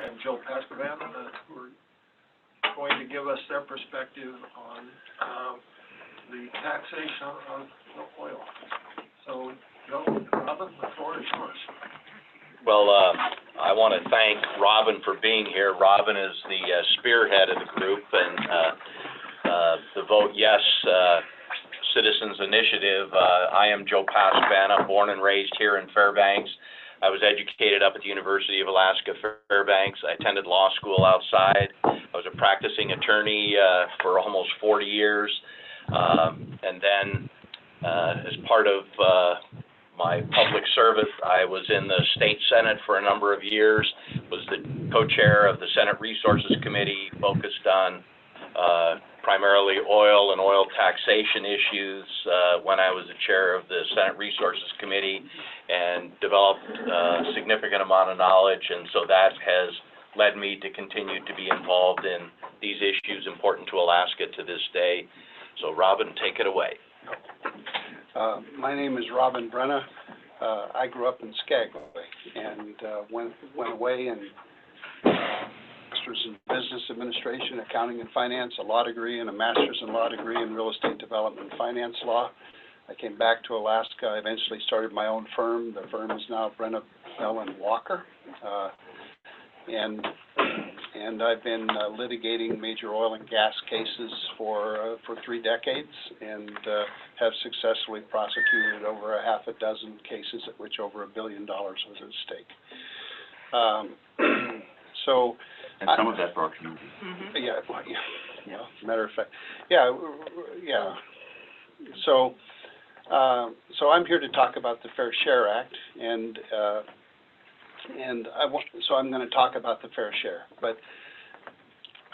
and Joe Paskvan, who are going to give us their perspective on the taxation of oil. So, Joe, Robin, the floor is yours. Well, I want to thank Robin for being here. Robin is the spearhead of the group, and the Vote Yes Citizens Initiative. I am Joe Paskvan, born and raised here in Fairbanks. I was educated up at the University of Alaska Fairbanks. I attended law school outside. I was a practicing attorney for almost 40 years. And then as part of my public service, I was in the state Senate for a number of years, was the co-chair of the Senate Resources Committee, focused on primarily oil and oil taxation issues when I was the chair of the Senate Resources Committee, and developed a significant amount of knowledge, and so that has led me to continue to be involved in these issues important to Alaska to this day. So Robin, take it away. My name is Robin Brena. I grew up in Skagway and went away and master's in business administration, accounting and finance, a law degree, and a master's in law degree in real estate development and finance law. I came back to Alaska. I eventually started my own firm. The firm is now Brena, Bell & Walker. And I've been litigating major oil and gas cases for 3 decades, and have successfully prosecuted over a half a dozen cases at which over $1 billion was at stake. And some of that for our community. Yeah, matter of fact, yeah. So I'm here to talk about the Fair Share Act, and I'm going to talk about the Fair Share, but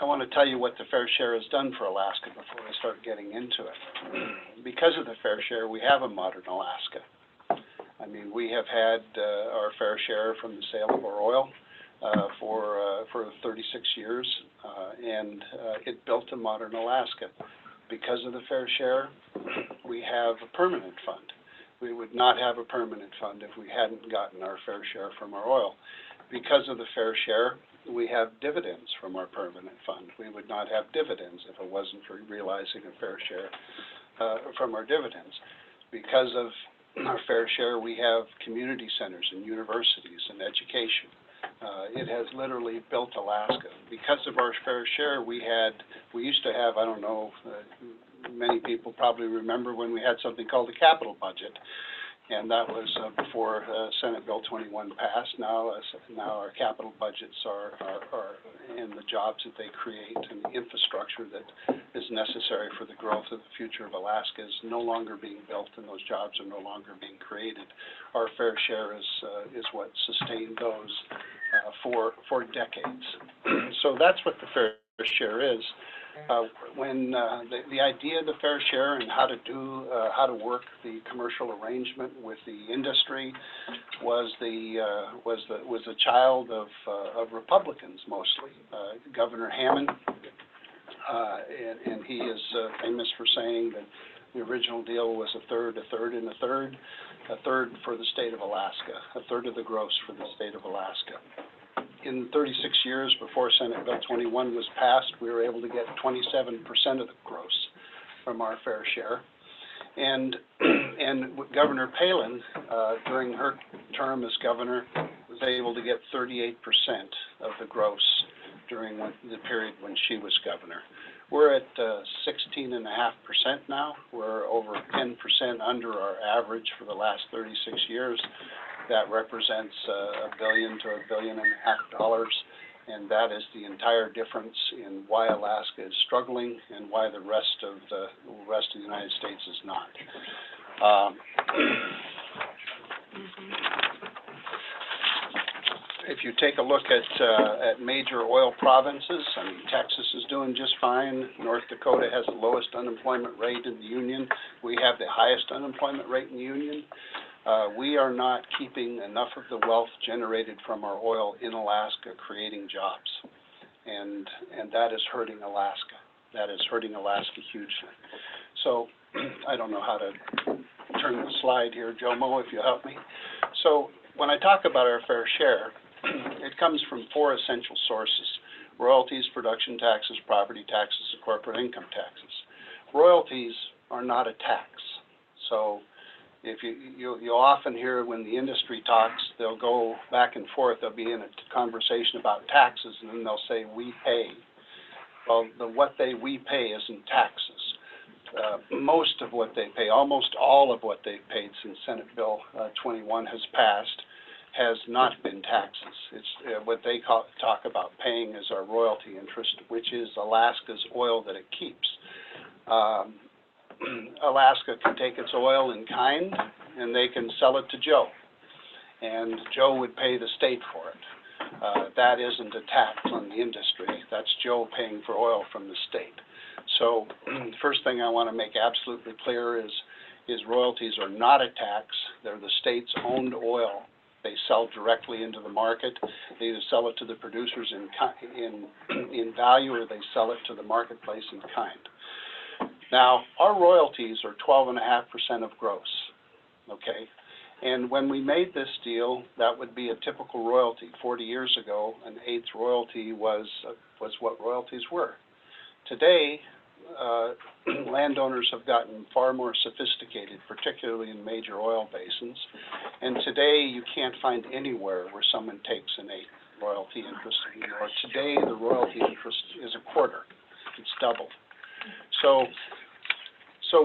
I want to tell you what the Fair Share has done for Alaska before I start getting into it. Because of the Fair Share, we have a modern Alaska. I mean, we have had our fair share from the sale of our oil for 36 years, and it built a modern Alaska. Because of the Fair Share, we have a permanent fund. We would not have a permanent fund if we hadn't gotten our fair share from our oil. Because of the Fair Share, we have dividends from our permanent fund. We would not have dividends if it wasn't for realizing a fair share from our dividends. Because of our Fair Share, we have community centers and universities and education. It has literally built Alaska. Because of our Fair Share, we used to have, I don't know, many people probably remember when we had something called the capital budget, and that was before Senate Bill 21 passed. Now our capital budgets are in the jobs that they create, and the infrastructure that is necessary for the growth of the future of Alaska is no longer being built, and those jobs are no longer being created. Our Fair Share is what sustained those for decades. So that's what the Fair Share is. When the idea of the Fair Share and how to work the commercial arrangement with the industry was a child of Republicans mostly. Governor Hammond, and he is famous for saying that the original deal was a third, and a third for the state of Alaska, a third of the gross for the state of Alaska. In 36 years before Senate Bill 21 was passed, we were able to get 27% of the gross from our Fair Share. And Governor Palin, during her term as governor, was able to get 38% of the gross during the period when she was governor. We're at 16.5% now. We're over 10% under our average for the last 36 years. That represents $1 billion to $1.5 billion, and that is the entire difference in why Alaska is struggling and why the rest of the United States is not. If you take a look at major oil provinces, I mean, Texas is doing just fine. North Dakota has the lowest unemployment rate in the Union. We have the highest unemployment rate in the Union. We are not keeping enough of the wealth generated from our oil in Alaska creating jobs, and that is hurting Alaska. That is hurting Alaska hugely. So I don't know how to turn the slide here, Jomo, if you help me. So when I talk about our Fair Share, it comes from four essential sources: royalties, production taxes, property taxes, and corporate income taxes. Royalties are not a tax. So if you'll often hear when the industry talks, they'll go back and forth, they'll be in a conversation about taxes, and then they'll say, we pay. Well, we pay isn't taxes. Most of what they pay, almost all of what they've paid since Senate Bill 21 has passed, has not been taxes. It's what they talk about paying is our royalty interest, which is Alaska's oil that it keeps. Alaska can take its oil in kind, and they can sell it to Joe, and Joe would pay the state for it. That isn't a tax on the industry. That's Joe paying for oil from the state. So the first thing I want to make absolutely clear is royalties are not a tax. They're the state's owned oil. They sell directly into the market. They either sell it to the producers in value, or they sell it to the marketplace in kind. Now, our royalties are 12.5% of gross, okay? And when we made this deal, that would be a typical royalty. 40 years ago, an eighth royalty was what royalties were. Today, landowners have gotten far more sophisticated, particularly in major oil basins. And today, you can't find anywhere where someone takes an eighth royalty interest anymore. Today, the royalty interest is a quarter. It's doubled. So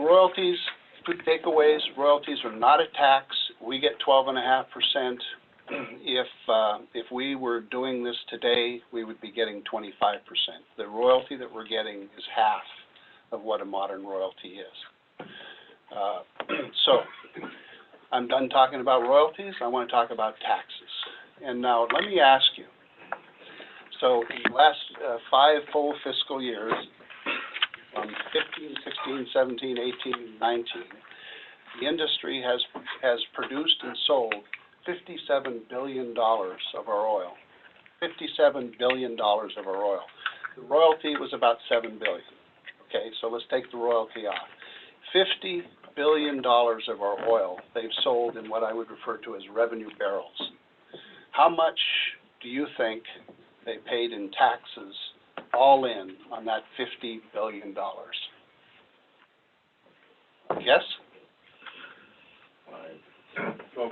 royalties, good takeaways, royalties are not a tax. We get 12.5%. If we were doing this today, we would be getting 25%. The royalty that we're getting is half of what a modern royalty is. So I'm done talking about royalties. I want to talk about taxes. And now let me ask you, so in the last 5 full fiscal years, from 15, 16, 17, 18, 19, the industry has produced and sold $57 billion of our oil. $57 billion of our oil. The royalty was about $7 billion. Okay, so let's take the royalty off. $50 billion of our oil they've sold in what I would refer to as revenue barrels. How much do you think they paid in taxes all in on that $50 billion? Yes? 12%.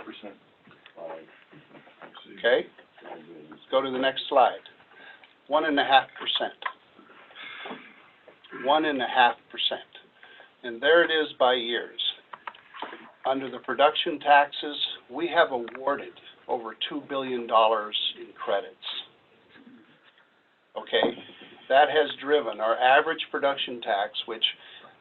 Okay, let's go to the next slide. 1.5%. 1.5%. And there it is by years. Under the production taxes, we have awarded over $2 billion in credits. Okay, that has driven our average production tax, which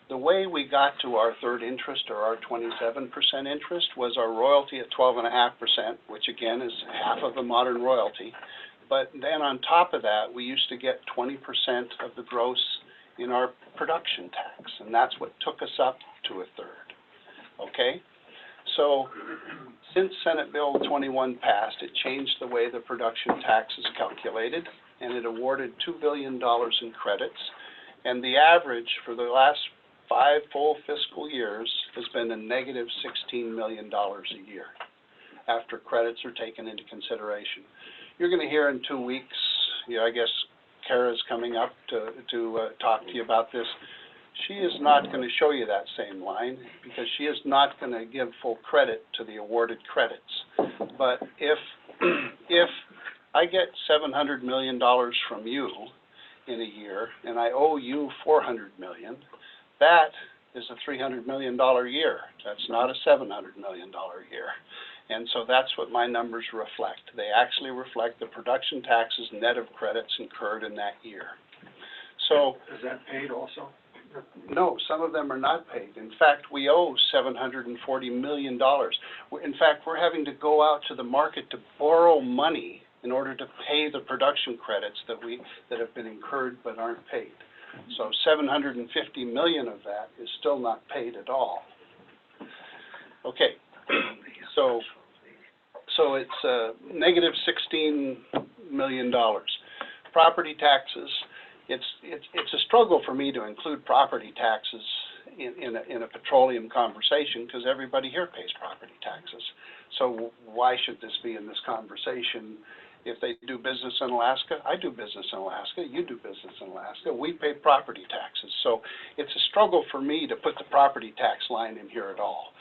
the way we got to our third interest, or our 27% interest, was our royalty at 12.5%, which again is half of a modern royalty. But then on top of that, we used to get 20% of the gross in our production tax, and that's what took us up to a third. Okay? So since Senate Bill 21 passed, it changed the way the production tax is calculated, and it awarded $2 billion in credits. And the average for the last 5 full fiscal years has been a negative $16 million a year after credits are taken into consideration. You're going to hear in 2 weeks, I guess Kara's coming up to talk to you about this. She is not going to show you that same line because she is not going to give full credit to the awarded credits. But if I get $700 million from you in a year and I owe you $400 million, that is a $300 million year. That's not a $700 million year. And so that's what my numbers reflect. They actually reflect the production taxes net of credits incurred in that year. So Is that paid also? no, some of them are not paid. In fact, we owe $740 million. In fact, we're having to go out to the market to borrow money in order to pay the production credits that have been incurred but aren't paid. So $750 million of that is still not paid at all. Okay, so it's negative $16 million. Property taxes, it's a struggle for me to include property taxes in a petroleum conversation because everybody here pays property taxes. So why should this be in this conversation? If they do business in Alaska, I do business in Alaska, you do business in Alaska, we pay property taxes. So it's a struggle for me to put the property tax line in here at all.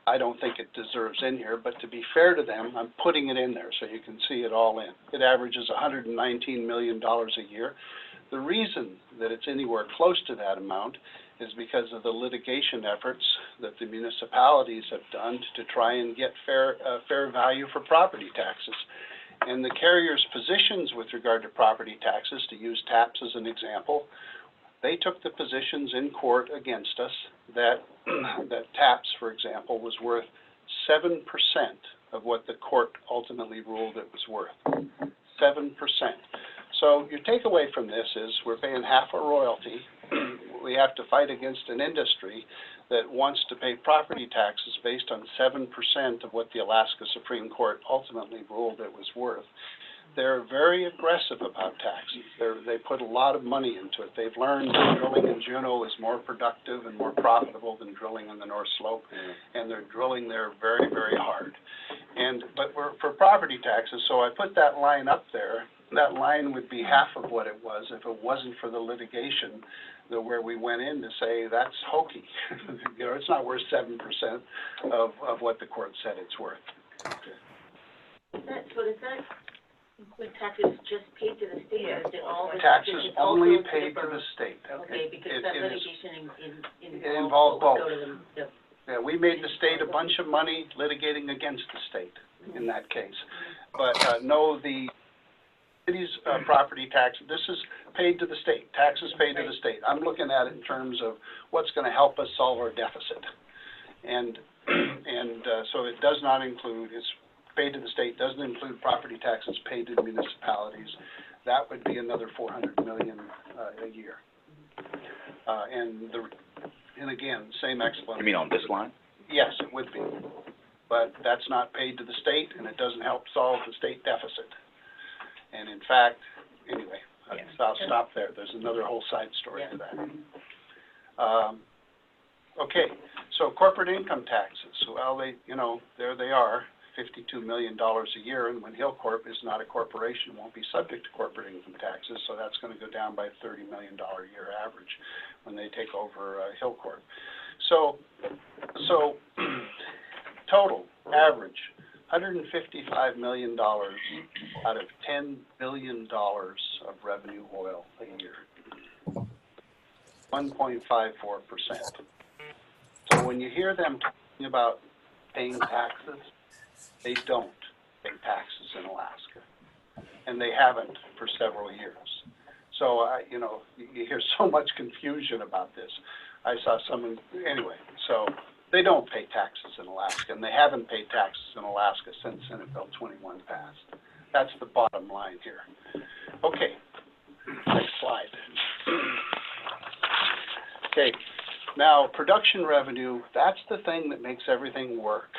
I don't think it deserves in here, but to be fair to them, I'm putting it in there so you can see it all in. It averages $119 million a year. The reason that it's anywhere close to that amount is because of the litigation efforts that the municipalities have done to try and get fair value for property taxes. And the carriers' positions with regard to property taxes, to use TAPS as an example, they took the positions in court against us that that TAPS, for example, was worth 7% of what the court ultimately ruled it was worth. 7%. So your takeaway from this is we're paying half a royalty. We have to fight against an industry that wants to pay property taxes based on 7% of what the Alaska Supreme Court ultimately ruled it was worth. They're very aggressive about taxes. They put a lot of money into it. They've learned that drilling in Juneau is more productive and more profitable than drilling in the North Slope, and they're drilling there very, very hard. But we're for property taxes, so I put that line up there. That line would be half of what it was if it wasn't for the litigation where we went in to say that's hokey. You know, it's not worth 7% of what the court said it's worth. So does that include taxes just paid to the state, or is it all? Taxes only paid to the state. Okay, because that litigation involved both. Go to the Yeah, we made the state a bunch of money litigating against the state in that case. But no, the city's property tax, this is paid to the state, taxes paid to the state. I'm looking at it in terms of what's going to help us solve our deficit. And so it does not include, it's paid to the state, doesn't include property taxes paid to municipalities. That would be another $400 million a year. And again, same explanation. You mean on this line? Yes, it would be. But that's not paid to the state, and it doesn't help solve the state deficit. And in fact, anyway, I'll stop there. There's another whole side story to that. Okay, so corporate income taxes. Well, there they are, $52 million a year, and when Hillcorp is not a corporation, won't be subject to corporate income taxes, so that's going to go down by $30 million a year average when they take over Hillcorp. So total, average, $155 million out of $10 billion of revenue oil a year, 1.54%. So when you hear them talking about paying taxes, they don't pay taxes in Alaska, and they haven't for several years. So, you hear so much confusion about this. I saw someone, anyway, so they don't pay taxes in Alaska, and they haven't paid taxes in Alaska since Senate Bill 21 passed. That's the bottom line here. Okay, next slide. Okay, now production revenue, that's the thing that makes everything work.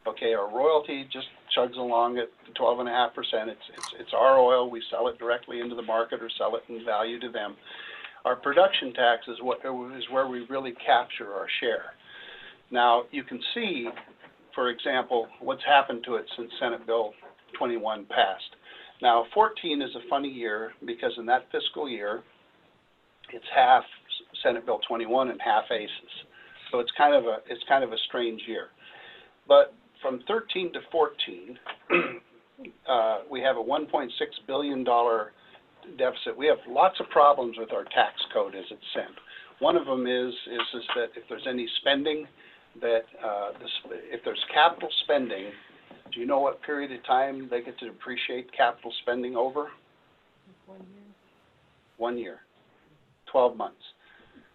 Okay, our royalty just chugs along at 12.5%. It's our oil. We sell it directly into the market or sell it in value to them. Our production tax is where we really capture our share. Now, you can see, for example, what's happened to it since Senate Bill 21 passed. Now, 14 is a funny year because in that fiscal year, it's half Senate Bill 21 and half ACES. So it's kind of a strange year. But from 13 to 14, we have a $1.6 billion deficit. We have lots of problems with our tax code as it's sent. One of them is that if there's any spending, if there's capital spending, do you know what period of time they get to depreciate capital spending over? 1 year. 1 year, 12 months.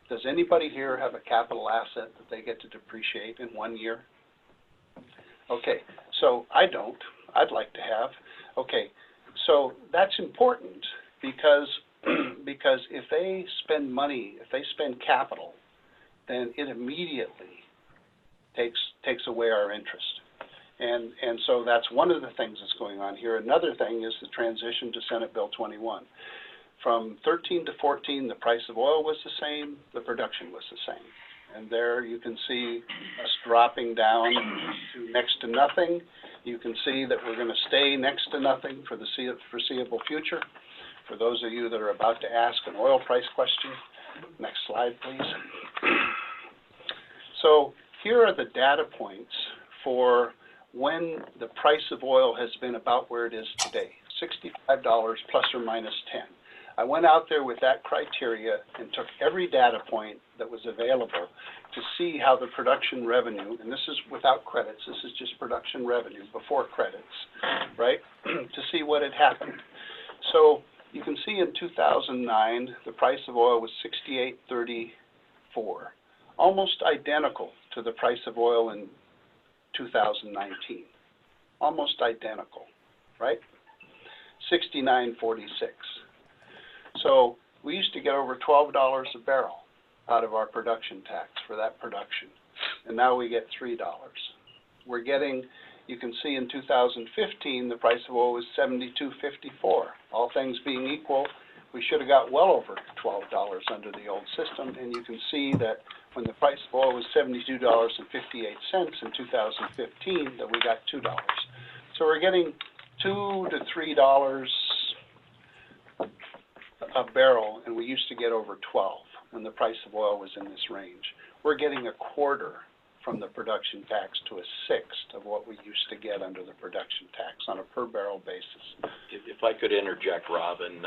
Does anybody here have a capital asset that they get to depreciate in 1 year? Okay, so I don't. I'd like to have. Okay, so that's important because if they spend money, if they spend capital, then it immediately takes away our interest. And so that's one of the things that's going on here. Another thing is the transition to Senate Bill 21. From 13 to 14, the price of oil was the same, the production was the same. And there you can see us dropping down to next to nothing. You can see that we're gonna stay next to nothing for the foreseeable future. For those of you that are about to ask an oil price question, next slide, please. So here are the data points for when the price of oil has been about where it is today, $65 plus or minus 10. I went out there with that criteria and took every data point that was available to see how the production revenue, and this is without credits, this is just production revenue before credits, right? To see what had happened. So you can see in 2009, the price of oil was $68.34, almost identical to the price of oil in 2019, almost identical, right? $69.46. So we used to get over $12 a barrel out of our production tax for that production, and now we get $3. We're getting, you can see in 2015, the price of oil was $72.54. All things being equal, we should have got well over $12 under the old system, and you can see that when the price of oil was $72.58 in 2015, that we got $2. So we're getting $2 to $3 a barrel, and we used to get over 12 when the price of oil was in this range. We're getting a quarter from the production tax to a sixth of what we used to get under the production tax on a per barrel basis. If I could interject, Robin,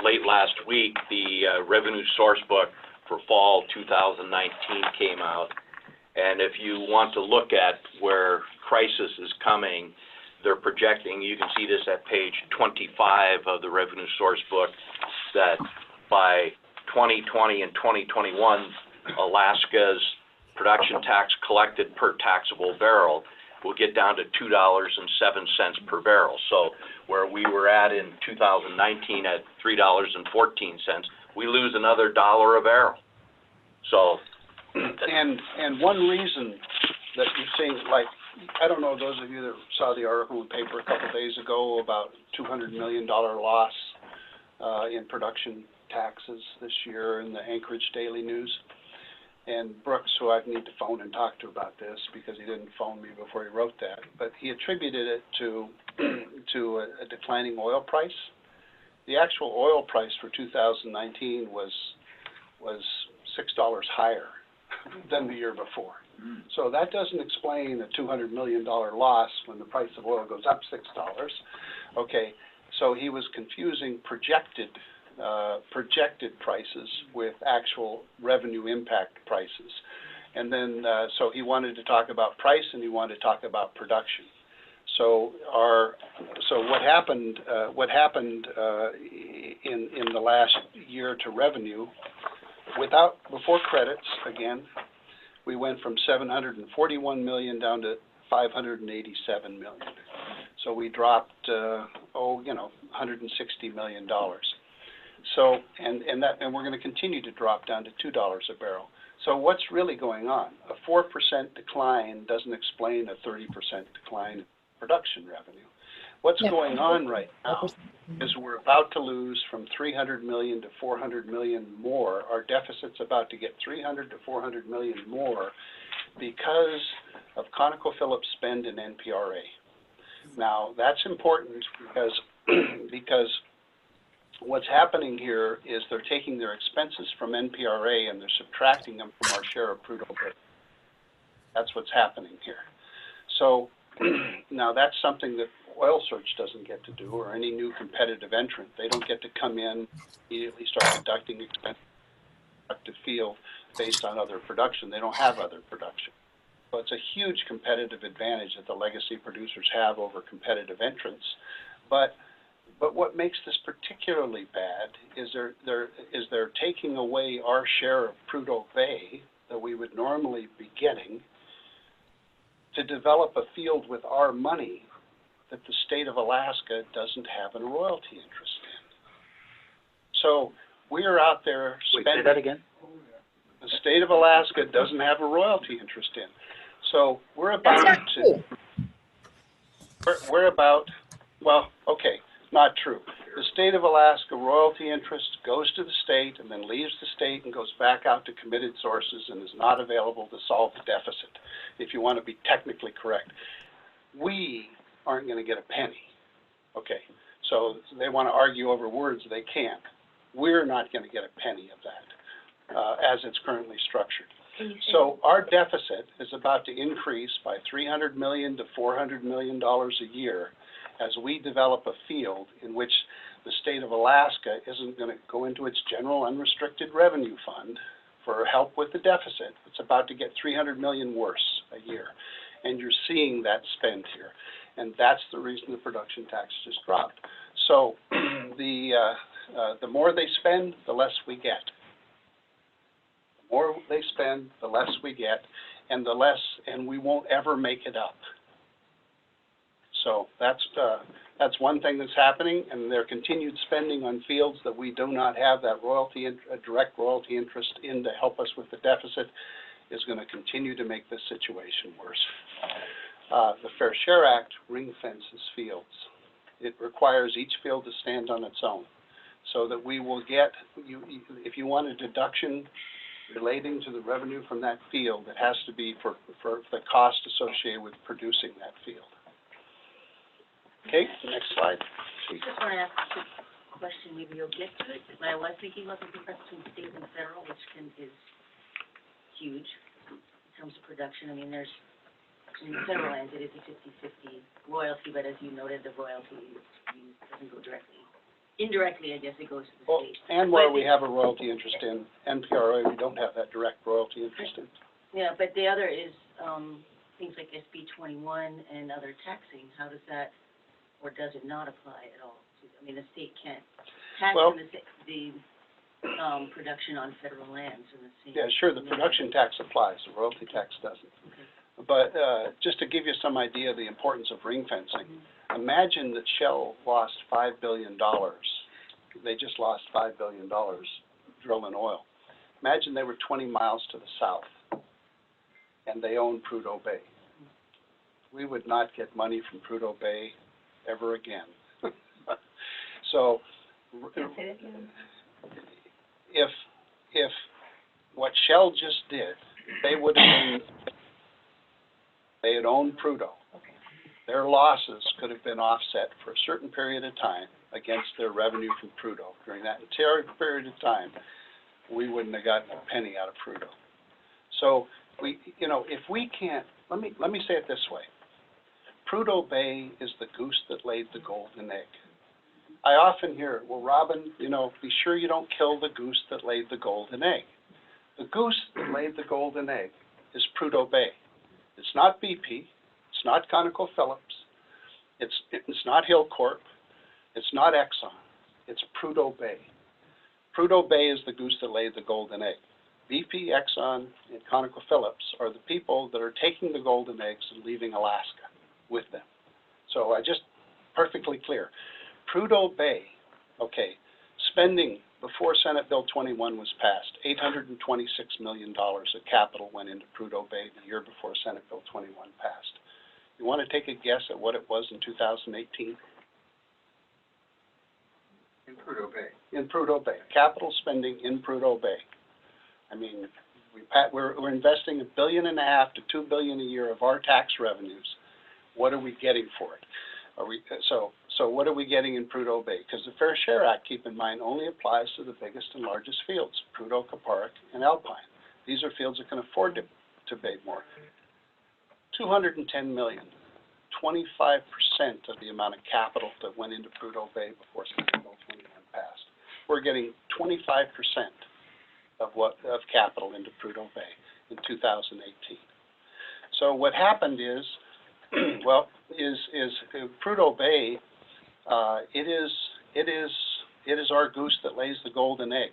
late last week, the revenue source book for fall 2019 came out, and if you want to look at where crisis is coming, they're projecting, you can see this at page 25 of the revenue source book, that by 2020 and 2021, Alaska's production tax collected per taxable barrel will get down to $2.07 per barrel. So where we were at in 2019 at $3.14, we lose another $1 a barrel. So, and one reason that you've seen, like, I don't know, those of you that saw the article in the paper a couple days ago about $200 million loss in production taxes this year in the Anchorage Daily News. And Brooks, who I need to phone and talk to about this because he didn't phone me before he wrote that, but he attributed it to a declining oil price. The actual oil price for 2019 was $6 higher than the year before. So that doesn't explain a $200 million loss when the price of oil goes up $6. Okay, so he was confusing projected prices with actual revenue impact prices. And then, so he wanted to talk about price and he wanted to talk about production. So what happened in the last year to revenue, before credits, again, we went from $741 million down to $587 million. So we dropped, $160 million. So, and we're going to continue to drop down to $2 a barrel. So what's really going on? A 4% decline doesn't explain a 30% decline in production revenue. What's going on right now is we're about to lose from 300 million to 400 million more. Our deficit's about to get 300 to 400 million more because of ConocoPhillips spend in NPRA. Now, that's important because what's happening here is they're taking their expenses from NPRA and they're subtracting them from our share of crude oil. That's what's happening here. So now that's something that Oil Search doesn't get to do, or any new competitive entrant. They don't get to come in, immediately start deducting expenses to field based on other production. They don't have other production. So it's a huge competitive advantage that the legacy producers have over competitive entrants. But what makes this particularly bad is they're taking away our share of Prudhoe Bay that we would normally be getting to develop a field with our money that the state of Alaska doesn't have a royalty interest in. So we're out there spending. Wait, say that again? The state of Alaska doesn't have a royalty interest in. So we're about to, we're about, well, okay, not true. The state of Alaska royalty interest goes to the state and then leaves the state and goes back out to committed sources and is not available to solve the deficit, if you want to be technically correct. We aren't going to get a penny. Okay, so they want to argue over words, they can't. We're not going to get a penny of that, as it's currently structured. So our deficit is about to increase by $300 million to $400 million a year as we develop a field in which the state of Alaska isn't going to go into its general unrestricted revenue fund for help with the deficit. It's about to get $300 million worse a year, and you're seeing that spend here, and that's the reason the production tax just dropped. So the more they spend, the less we get. The more they spend, the less we get, and we won't ever make it up. So that's one thing that's happening, and their continued spending on fields that we do not have that direct royalty interest in to help us with the deficit is going to continue to make this situation worse. The Fair Share Act ring fences fields. It requires each field to stand on its own, so that we will get, if you want a deduction relating to the revenue from that field, it has to be for the cost associated with producing that field. Okay, next slide. I just want to ask a question, maybe you'll get to it, but I was thinking about the difference between state and federal, which is huge in terms of production. I mean, in the federal lands, it is a 50-50 royalty, but as you noted, the royalty doesn't go directly. Indirectly, I guess it goes to the state. And where we have a royalty interest in NPRA, we don't have that direct royalty interest in. Yeah, but the other is things like SB 21 and other taxing. How does that, or does it not apply at all? I mean, the state can't tax the production on federal lands in the same. Yeah, sure, the production tax applies, the royalty tax doesn't. Okay. But just to give you some idea of the importance of ring fencing, imagine that Shell lost $5 billion. They just lost $5 billion drilling oil. Imagine they were 20 miles to the south and they own Prudhoe Bay. We would not get money from Prudhoe Bay ever again. So if what Shell just did, they had owned Prudhoe. Their losses could have been offset for a certain period of time against their revenue from Prudhoe. During that entire period of time, we wouldn't have gotten a penny out of Prudhoe. So if we can't, let me say it this way. Prudhoe Bay is the goose that laid the golden egg. I often hear, well, Robin, be sure you don't kill the goose that laid the golden egg. The goose that laid the golden egg is Prudhoe Bay. It's not BP, it's not ConocoPhillips, it's not Hillcorp, it's not Exxon, it's Prudhoe Bay. Prudhoe Bay is the goose that laid the golden egg. BP, Exxon, and ConocoPhillips are the people that are taking the golden eggs and leaving Alaska with them. So perfectly clear. Prudhoe Bay, spending before Senate Bill 21 was passed, $826 million of capital went into Prudhoe Bay the year before Senate Bill 21 passed. You want to take a guess at what it was in 2018? In Prudhoe Bay. In Prudhoe Bay. Capital spending in Prudhoe Bay. I mean, we're investing $1.5 billion to $2 billion a year of our tax revenues. What are we getting for it? So what are we getting in Prudhoe Bay? Because the Fair Share Act, keep in mind, only applies to the biggest and largest fields, Prudhoe, Caparic, and Alpine. These are fields that can afford to pay more. $210 million, 25% of the amount of capital that went into Prudhoe Bay before Senate Bill 21 passed. We're getting 25% of capital into Prudhoe Bay in 2018. So what happened is, Prudhoe Bay, it is our goose that lays the golden egg.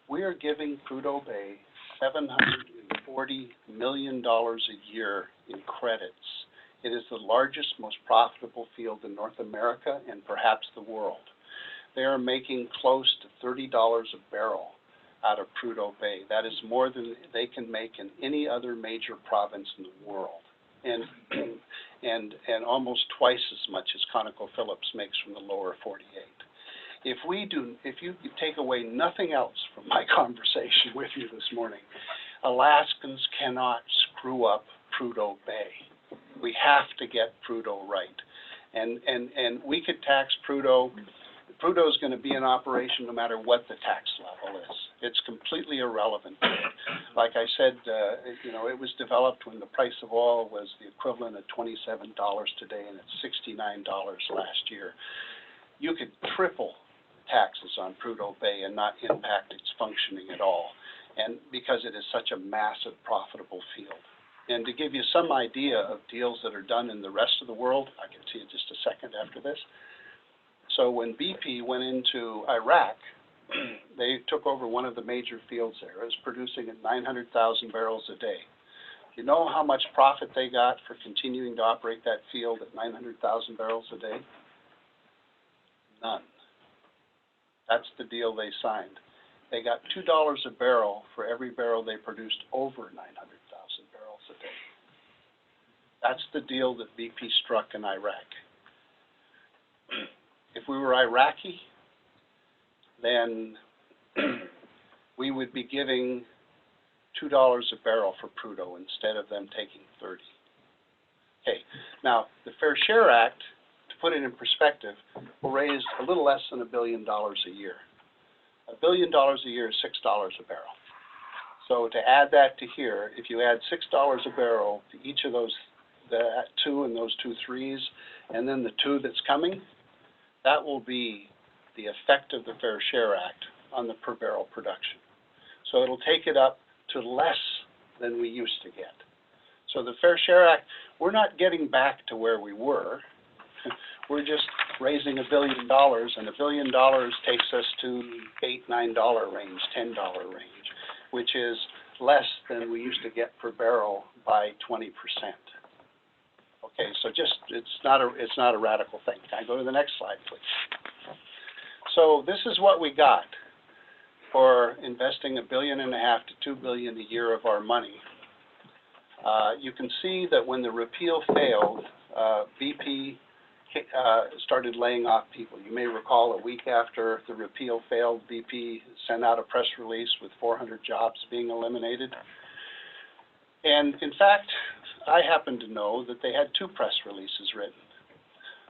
We are giving Prudhoe Bay $740 million a year in credits. It is the largest, most profitable field in North America and perhaps the world. They are making close to $30 a barrel out of Prudhoe Bay. That is more than they can make in any other major province in the world. And almost twice as much as ConocoPhillips makes from the lower 48. if you take away nothing else from my conversation with you this morning, Alaskans cannot screw up Prudhoe Bay. We have to get Prudhoe right. And we could tax Prudhoe. Prudhoe's going to be in operation no matter what the tax level is. It's completely irrelevant. Like I said, it was developed when the price of oil was the equivalent of $27 today, and it's $69 last year. You could triple taxes on Prudhoe Bay and not impact its functioning at all, and because it is such a massive, profitable field. And to give you some idea of deals that are done in the rest of the world, I can see in just a second after this. So when BP went into Iraq, they took over one of the major fields there. It was producing at 900,000 barrels a day. You know how much profit they got for continuing to operate that field at 900,000 barrels a day? None. That's the deal they signed. They got $2 a barrel for every barrel they produced over 900,000 barrels a day. That's the deal that BP struck in Iraq. If we were Iraqi, then we would be giving $2 a barrel for Prudhoe instead of them taking 30. Okay, now the Fair Share Act, to put it in perspective, will raise a little less than $1 billion a year. $1 billion a year is $6 a barrel. So to add that to here, if you add $6 a barrel to each of those, that 2 and those 2 3s, and then the 2 that's coming, that will be the effect of the Fair Share Act on the per barrel production. So it'll take it up to less than we used to get. So the Fair Share Act, we're not getting back to where we were. We're just raising $1 billion, and $1 billion takes us to $8, $9 range, $10 range, which is less than we used to get per barrel by 20%. Okay, so it's not a radical thing. Can I go to the next slide, please? So this is what we got for investing $1.5 billion to $2 billion a year of our money. You can see that when the repeal failed, BP started laying off people. You may recall a week after the repeal failed, BP sent out a press release with 400 jobs being eliminated. And in fact, I happen to know that they had 2 press releases written.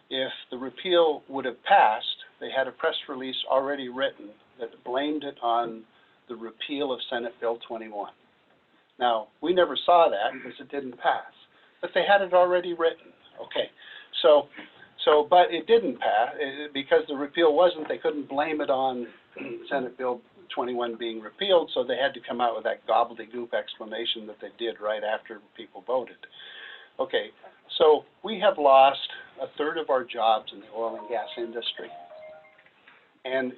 If the repeal would have passed, they had a press release already written that blamed it on the repeal of Senate Bill 21. Now, we never saw that because it didn't pass, but they had it already written. Okay, but it didn't pass because the repeal wasn't, they couldn't blame it on Senate Bill 21 being repealed, so they had to come out with that gobbledygook explanation that they did right after people voted. Okay, so we have lost 1/3 of our jobs in the oil and gas industry. And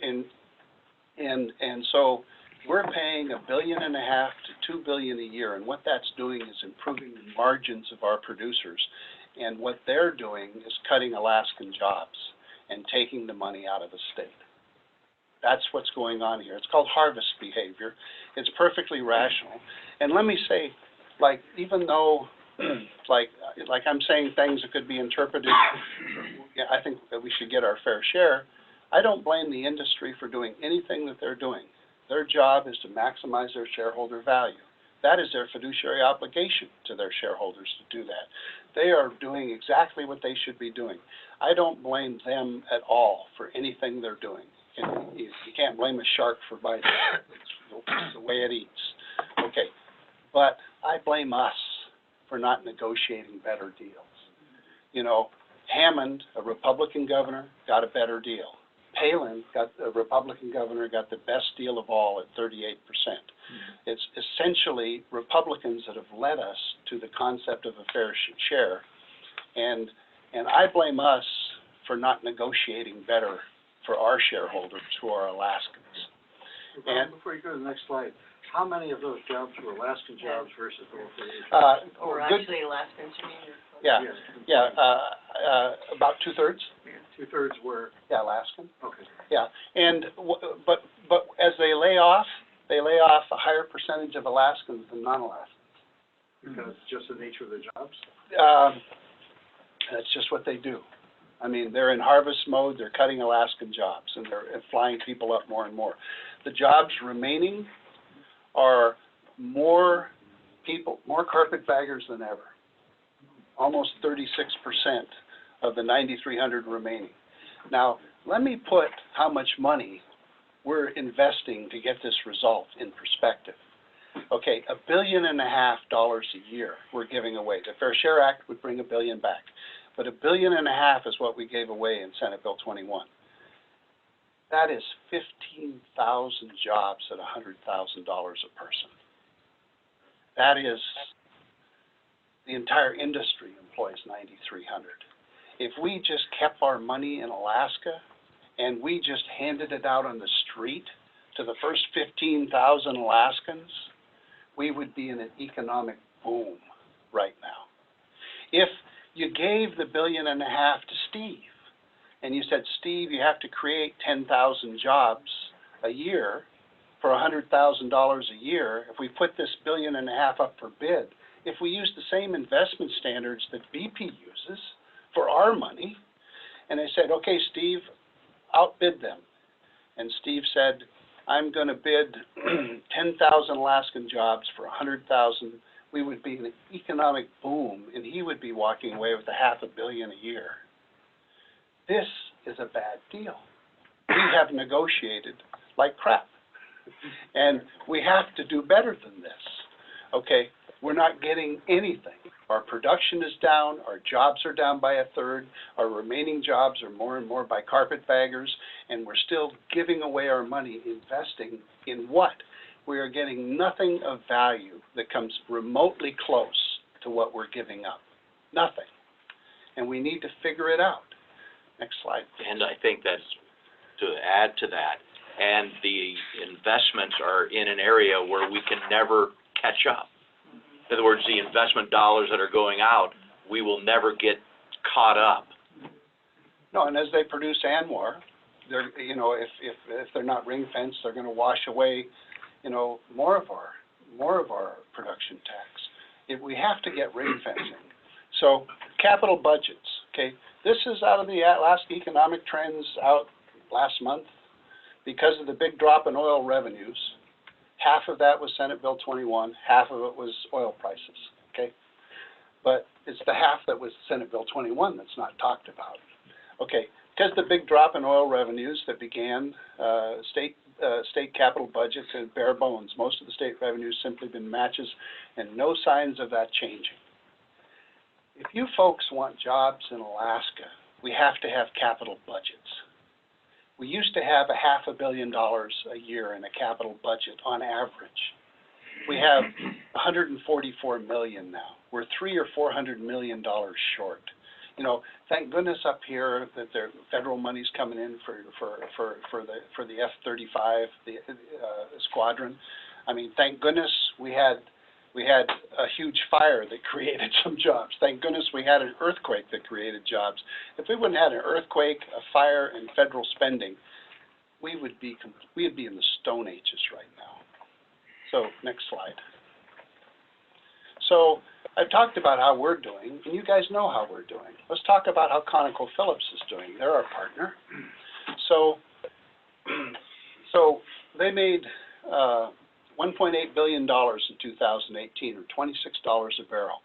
so we're paying $1.5 billion to $2 billion a year, and what that's doing is improving the margins of our producers. And what they're doing is cutting Alaskan jobs and taking the money out of the state. That's what's going on here. It's called harvest behavior. It's perfectly rational. And let me say, like, even though, like I'm saying things that could be interpreted, I think that we should get our fair share. I don't blame the industry for doing anything that they're doing. Their job is to maximize their shareholder value. That is their fiduciary obligation to their shareholders to do that. They are doing exactly what they should be doing. I don't blame them at all for anything they're doing. You can't blame a shark for biting. It's the way it eats. Okay, but I blame us for not negotiating better deals. You know, Hammond, a Republican governor, got a better deal. Palin, a Republican governor, got the best deal of all at 38%. It's essentially Republicans that have led us to the concept of a fair share, and I blame us for not negotiating better for our shareholders who are Alaskans. And before you go to the next slide, how many of those jobs were Alaskan jobs versus the local? Or actually Alaskans, you mean? Yeah, about 2/3. 2/3 were? Yeah, Alaskan. Okay. Yeah, and but as they lay off a higher percentage of Alaskans than non-Alaskans. Because just the nature of the jobs? That's just what they do. I mean, they're in harvest mode, they're cutting Alaskan jobs, and they're flying people up more and more. The jobs remaining are more people, more carpetbaggers than ever. Almost 36% of the 9,300 remaining. Now, let me put how much money we're investing to get this result in perspective. Okay, $1.5 billion a year we're giving away. The Fair Share Act would bring $1 billion back, but $1.5 billion is what we gave away in Senate Bill 21. That is 15,000 jobs at $100,000 a person. That is, the entire industry employs 9,300. If we just kept our money in Alaska and we just handed it out on the street to the first 15,000 Alaskans, we would be in an economic boom right now. If you gave the $1.5 billion to Steve, and you said, Steve, you have to create 10,000 jobs a year for $100,000 a year, if we put this $1.5 billion up for bid, if we use the same investment standards that BP uses for our money, and I said, okay, Steve, outbid them. And Steve said, I'm going to bid 10,000 Alaskan jobs for 100,000. We would be in an economic boom, and he would be walking away with $500 million a year. This is a bad deal. We have negotiated like crap, and we have to do better than this. Okay, we're not getting anything. Our production is down, our jobs are down by 1/3, our remaining jobs are more and more by carpetbaggers, and we're still giving away our money investing in what? We are getting nothing of value that comes remotely close to what we're giving up. Nothing. And we need to figure it out. Next slide. And I think that's, to add to that, and the investments are in an area where we can never catch up. In other words, the investment dollars that are going out, we will never get caught up. No, and as they produce ANWR, they're, you know, if they're not ring fenced, they're going to wash away, you know, more of our production tax. We have to get ring fencing. So capital budgets. Okay, this is out of the last economic trends out last month. Because of the big drop in oil revenues, half of that was Senate Bill 21, half of it was oil prices, okay? But it's the half that was Senate Bill 21 that's not talked about. Okay, because the big drop in oil revenues that began state capital budgets at bare bones, most of the state revenues simply been matches and no signs of that changing. If you folks want jobs in Alaska, we have to have capital budgets. We used to have $500 million a year in a capital budget on average. We have $144 million now. We're $300 or $400 million short. You know, thank goodness up here that the federal money's coming in for the F-35, the squadron. I mean, thank goodness we had a huge fire that created some jobs. Thank goodness we had an earthquake that created jobs. If we wouldn't have had an earthquake, a fire, and federal spending, we would be in the Stone Ages right now. So, next slide. So, I've talked about how we're doing, and you guys know how we're doing. Let's talk about how ConocoPhillips is doing. They're our partner. So they made $1.8 billion in 2018, or $26 a barrel.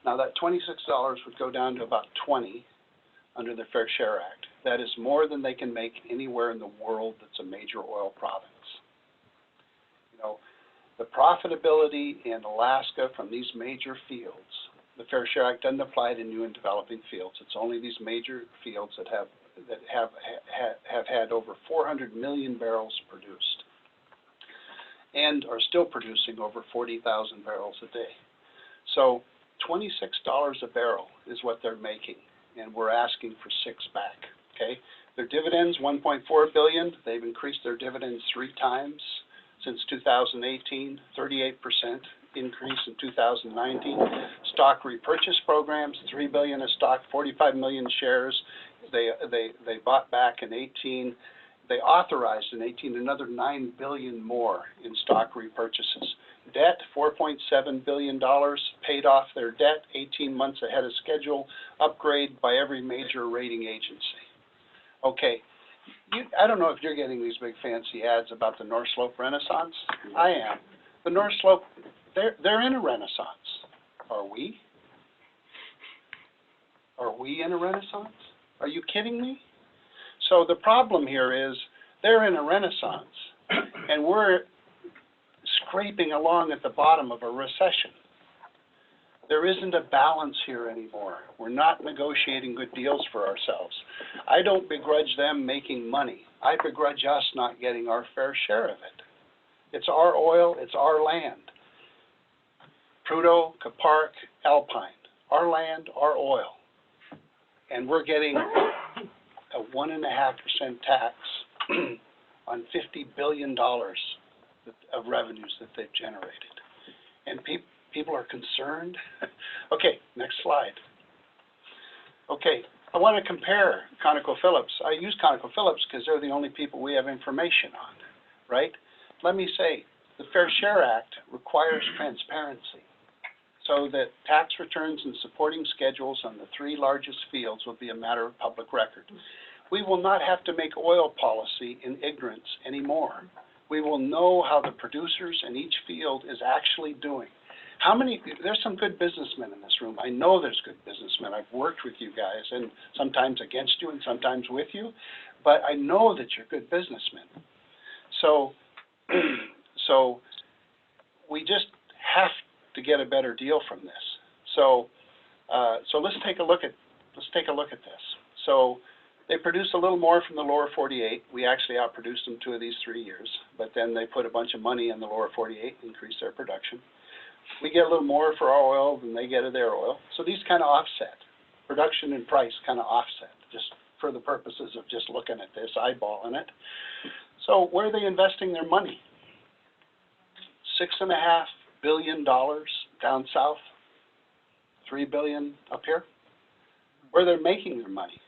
Now that $26 would go down to about $20 under the Fair Share Act. That is more than they can make anywhere in the world that's a major oil province. You know, the profitability in Alaska from these major fields, the Fair Share Act doesn't apply to new and developing fields. It's only these major fields that have had over 400 million barrels produced, and are still producing over 40,000 barrels a day. So $26 a barrel is what they're making, and we're asking for $6 back, okay? Their dividends, $1.4 billion. They've increased their dividends 3 times since 2018, 38% increase in 2019. Stock repurchase programs, $3 billion of stock, 45 million shares. They bought back in 18. They authorized in 18 another $9 billion more in stock repurchases. debt, $4.7 billion, paid off their debt 18 months ahead of schedule, upgrade by every major rating agency. Okay, I don't know if you're getting these big fancy ads about the North Slope Renaissance. I am. The North Slope, they're in a renaissance. Are we? Are we in a renaissance? Are you kidding me? So the problem here is they're in a renaissance, and we're scraping along at the bottom of a recession. There isn't a balance here anymore. We're not negotiating good deals for ourselves. I don't begrudge them making money. I begrudge us not getting our fair share of it. It's our oil, it's our land. Prudhoe, Capark, Alpine, our land, our oil. And we're getting a 1.5% tax on $50 billion of revenues that they've generated. And people are concerned. Okay, next slide. Okay, I want to compare ConocoPhillips. I use ConocoPhillips because they're the only people we have information on, right? Let me say, the Fair Share Act requires transparency so that tax returns and supporting schedules on the 3 largest fields will be a matter of public record. We will not have to make oil policy in ignorance anymore. We will know how the producers in each field is actually doing. There's some good businessmen in this room. I know there's good businessmen. I've worked with you guys, and sometimes against you and sometimes with you, but I know that you're good businessmen. So we just have to get a better deal from this. So let's take a look at this. So they produced a little more from the lower 48. We actually outproduced them 2 of these 3 years, but then they put a bunch of money in the lower 48, increased their production. We get a little more for our oil than they get of their oil. So these kind of offset. Production and price kind of offset, just for the purposes of just looking at this, eyeballing it. So where are they investing their money? $6.5 billion down south, $3 billion up here. Where they're making their money?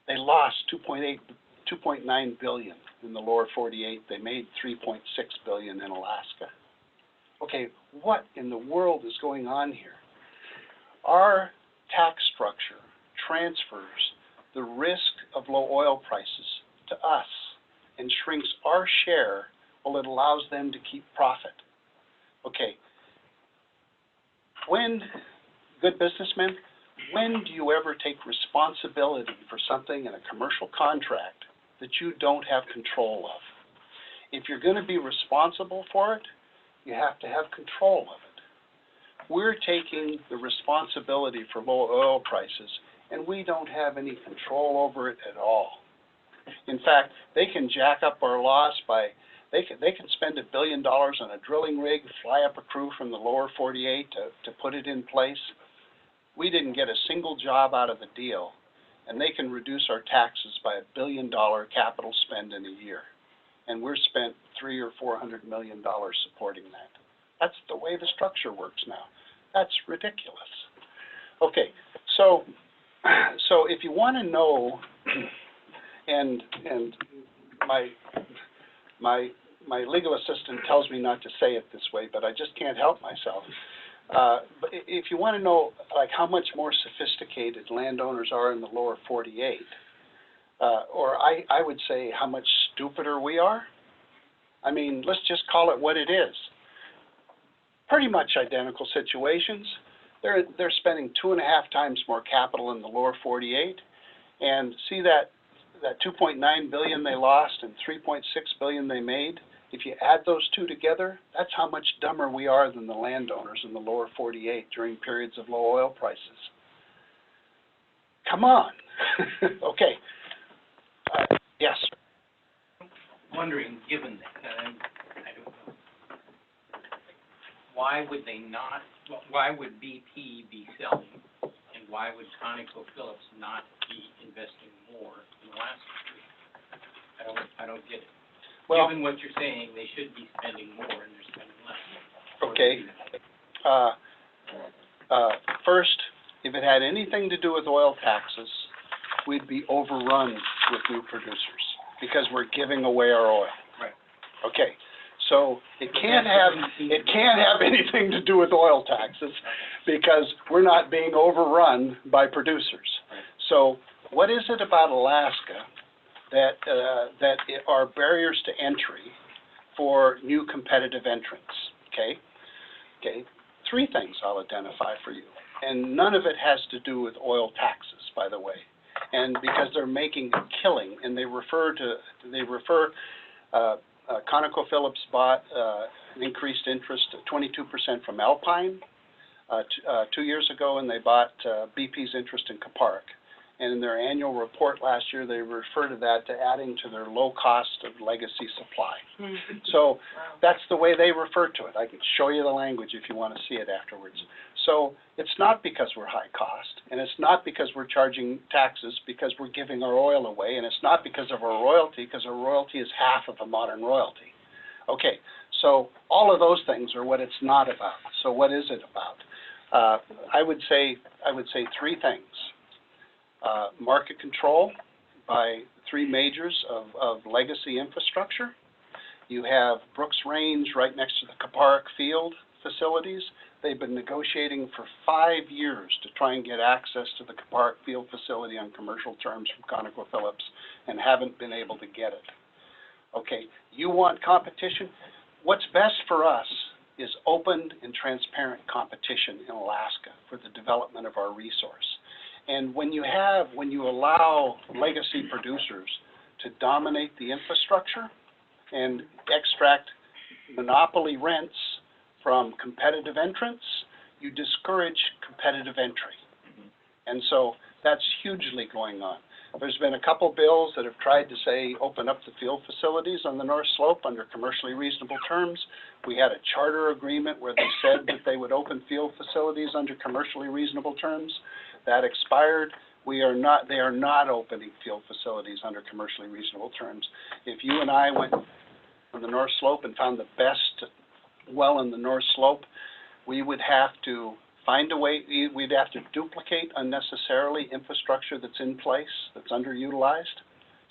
They lost $2.9 billion in the lower 48. They made $3.6 billion in Alaska. Okay, what in the world is going on here? Our tax structure transfers the risk of low oil prices to us and shrinks our share while it allows them to keep profit. Okay, good businessmen, when do you ever take responsibility for something in a commercial contract that you don't have control of? If you're going to be responsible for it, you have to have control of it. We're taking the responsibility for low oil prices, and we don't have any control over it at all. In fact, they can jack up our loss by, they can spend $1 billion on a drilling rig, fly up a crew from the lower 48 to put it in place. We didn't get a single job out of the deal, and they can reduce our taxes by $1 billion capital spend in a year. And we're spent $300 or $400 million supporting that. That's the way the structure works now. That's ridiculous. Okay, so if you want to know, and my legal assistant tells me not to say it this way, but I just can't help myself. But if you want to know, like, how much more sophisticated landowners are in the lower 48, or I would say how much stupider we are. I mean, let's just call it what it is. Pretty much identical situations. They're spending 2.5 times more capital in the lower 48, and see that $2.9 billion they lost and $3.6 billion they made. If you add those two together, that's how much dumber we are than the landowners in the lower 48 during periods of low oil prices. Come on. Okay. Yes. Wondering, given that, I don't know, why would BP be selling, and why would ConocoPhillips not be investing more in Alaska? I don't get it. Well, given what you're saying, they should be spending more and they're spending less. Okay. First, if it had anything to do with oil taxes, we'd be overrun with new producers because we're giving away our oil. Right. Okay. So it can't have anything to do with oil taxes because we're not being overrun by producers. So what is it about Alaska that are barriers to entry for new competitive entrants? Okay, 3 things I'll identify for you. And none of it has to do with oil taxes, by the way. And because they're making a killing, and they refer ConocoPhillips bought an increased interest of 22% from Alpine 2 years ago, and they bought BP's interest in Kuparuk. And in their annual report last year, they refer to that to adding to their low cost of legacy supply. So that's the way they refer to it. I can show you the language if you want to see it afterwards. So it's not because we're high cost, and it's not because we're charging taxes because we're giving our oil away, and it's not because of our royalty, because our royalty is half of a modern royalty. Okay, so all of those things are what it's not about. So what is it about? I would say 3 things. Market control by 3 majors of legacy infrastructure. You have Brooks Range right next to the Kuparuk field facilities. They've been negotiating for 5 years to try and get access to the Kuparuk field facility on commercial terms from ConocoPhillips and haven't been able to get it. Okay, you want competition? What's best for us is open and transparent competition in Alaska for the development of our resource. And when you allow legacy producers to dominate the infrastructure and extract monopoly rents from competitive entrants, you discourage competitive entry. And so that's hugely going on. There's been a couple bills that have tried to say open up the field facilities on the North Slope under commercially reasonable terms. We had a charter agreement where they said that they would open field facilities under commercially reasonable terms. That expired. They are not opening field facilities under commercially reasonable terms. If you and I went on the North Slope and found the best well in the North Slope, we would have to find a way, we'd have to duplicate unnecessarily infrastructure that's in place, that's underutilized.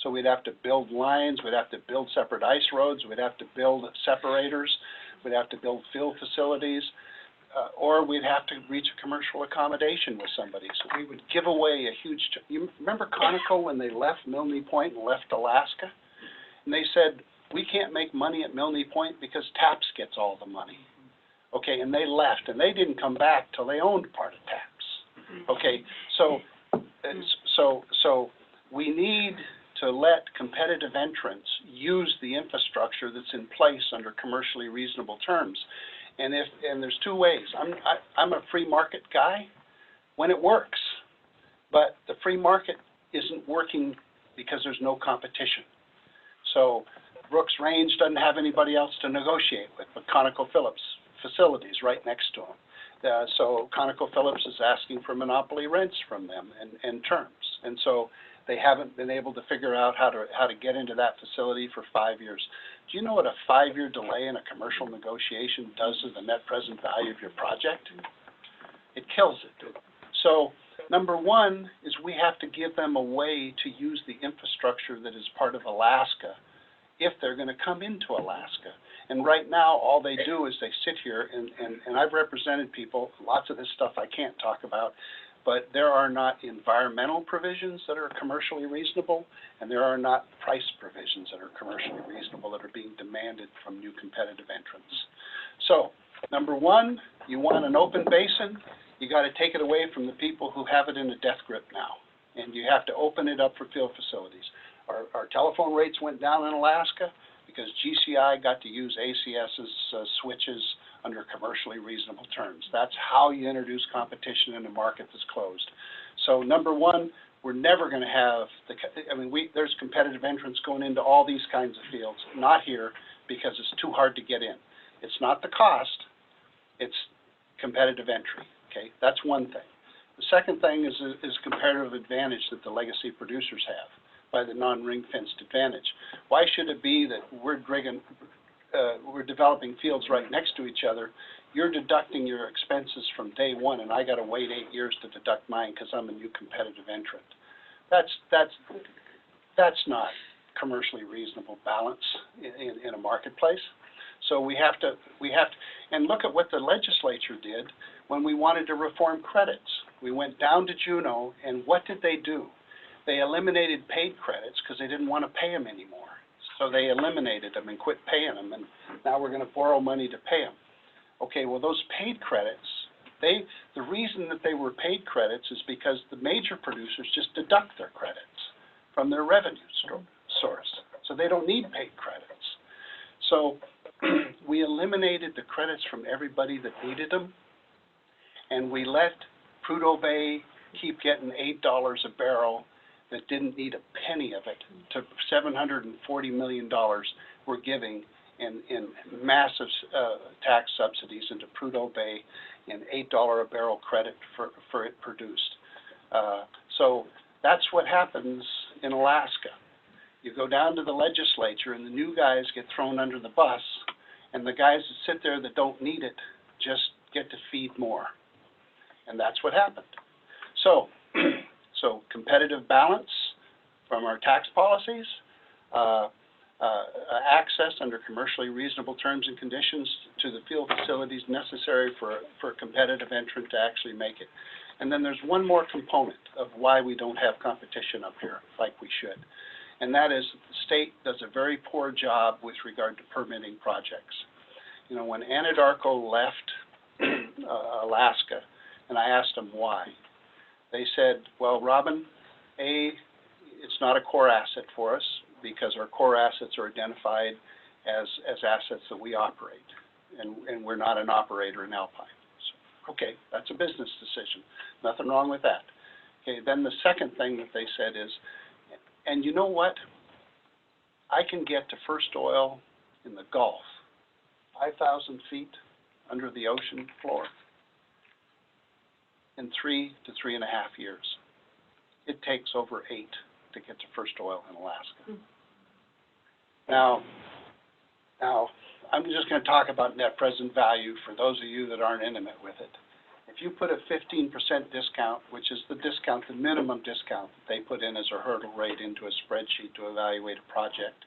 So we'd have to build lines, we'd have to build separate ice roads, we'd have to build separators, we'd have to build field facilities, or we'd have to reach a commercial accommodation with somebody. So we would give away a huge, you remember Conoco when they left Milne Point and left Alaska? And they said, we can't make money at Milne Point because TAPS gets all the money. Okay, and they left, and they didn't come back till they owned part of TAPS. Okay, so we need to let competitive entrants use the infrastructure that's in place under commercially reasonable terms. And there's 2 ways. I'm a free market guy when it works, but the free market isn't working because there's no competition. So Brooks Range doesn't have anybody else to negotiate with but ConocoPhillips facilities right next to them. So ConocoPhillips is asking for monopoly rents from them and terms. And so they haven't been able to figure out how to get into that facility for 5 years. Do you know what a 5-year delay in a commercial negotiation does to the net present value of your project? It kills it. So number 1 is we have to give them a way to use the infrastructure that is part of Alaska if they're going to come into Alaska. And right now, all they do is they sit here, and I've represented people, lots of this stuff I can't talk about, but there are not environmental provisions that are commercially reasonable, and there are not price provisions that are commercially reasonable that are being demanded from new competitive entrants. So, number 1, you want an open basin, you got to take it away from the people who have it in a death grip now, and you have to open it up for field facilities. Our telephone rates went down in Alaska because GCI got to use ACS's switches under commercially reasonable terms. That's how you introduce competition in a market that's closed. So number 1, we're never going to have there's competitive entrants going into all these kinds of fields, not here because it's too hard to get in. It's not the cost, it's competitive entry, okay? That's one thing. The second thing is comparative advantage that the legacy producers have by the non-ring-fenced advantage. Why should it be that we're developing fields right next to each other, you're deducting your expenses from day 1, and I got to wait 8 years to deduct mine because I'm a new competitive entrant? That's not commercially reasonable balance in a marketplace. So we have to, and look at what the legislature did when we wanted to reform credits. We went down to Juneau, and what did they do? They eliminated paid credits because they didn't want to pay them anymore. So they eliminated them and quit paying them, and now we're going to borrow money to pay them. Okay, well, those paid credits, the reason that they were paid credits is because the major producers just deduct their credits from their revenue source. So they don't need paid credits. So we eliminated the credits from everybody that needed them, and we let Prudhoe Bay keep getting $8 a barrel that didn't need a penny of it to $740 million we're giving in massive tax subsidies into Prudhoe Bay and $8 a barrel credit for it produced. So that's what happens in Alaska. You go down to the legislature and the new guys get thrown under the bus, and the guys that sit there that don't need it just get to feed more. And that's what happened. So, so competitive balance from our tax policies, access under commercially reasonable terms and conditions to the field facilities necessary for a competitive entrant to actually make it. And then there's one more component of why we don't have competition up here like we should. And that is the state does a very poor job with regard to permitting projects. You know, when Anadarko left Alaska, and I asked them why, they said, well, Robin, it's not a core asset for us because our core assets are identified as assets that we operate, and we're not an operator in Alpine. So, okay, that's a business decision. Nothing wrong with that. Okay, then the second thing that they said is, and you know what? I can get to first oil in the Gulf, 5,000 feet under the ocean floor, in 3 to 3.5 years. It takes over 8 to get to first oil in Alaska. Now, I'm just going to talk about net present value for those of you that aren't intimate with it. If you put a 15% discount, which is the discount, the minimum discount that they put in as a hurdle rate into a spreadsheet to evaluate a project,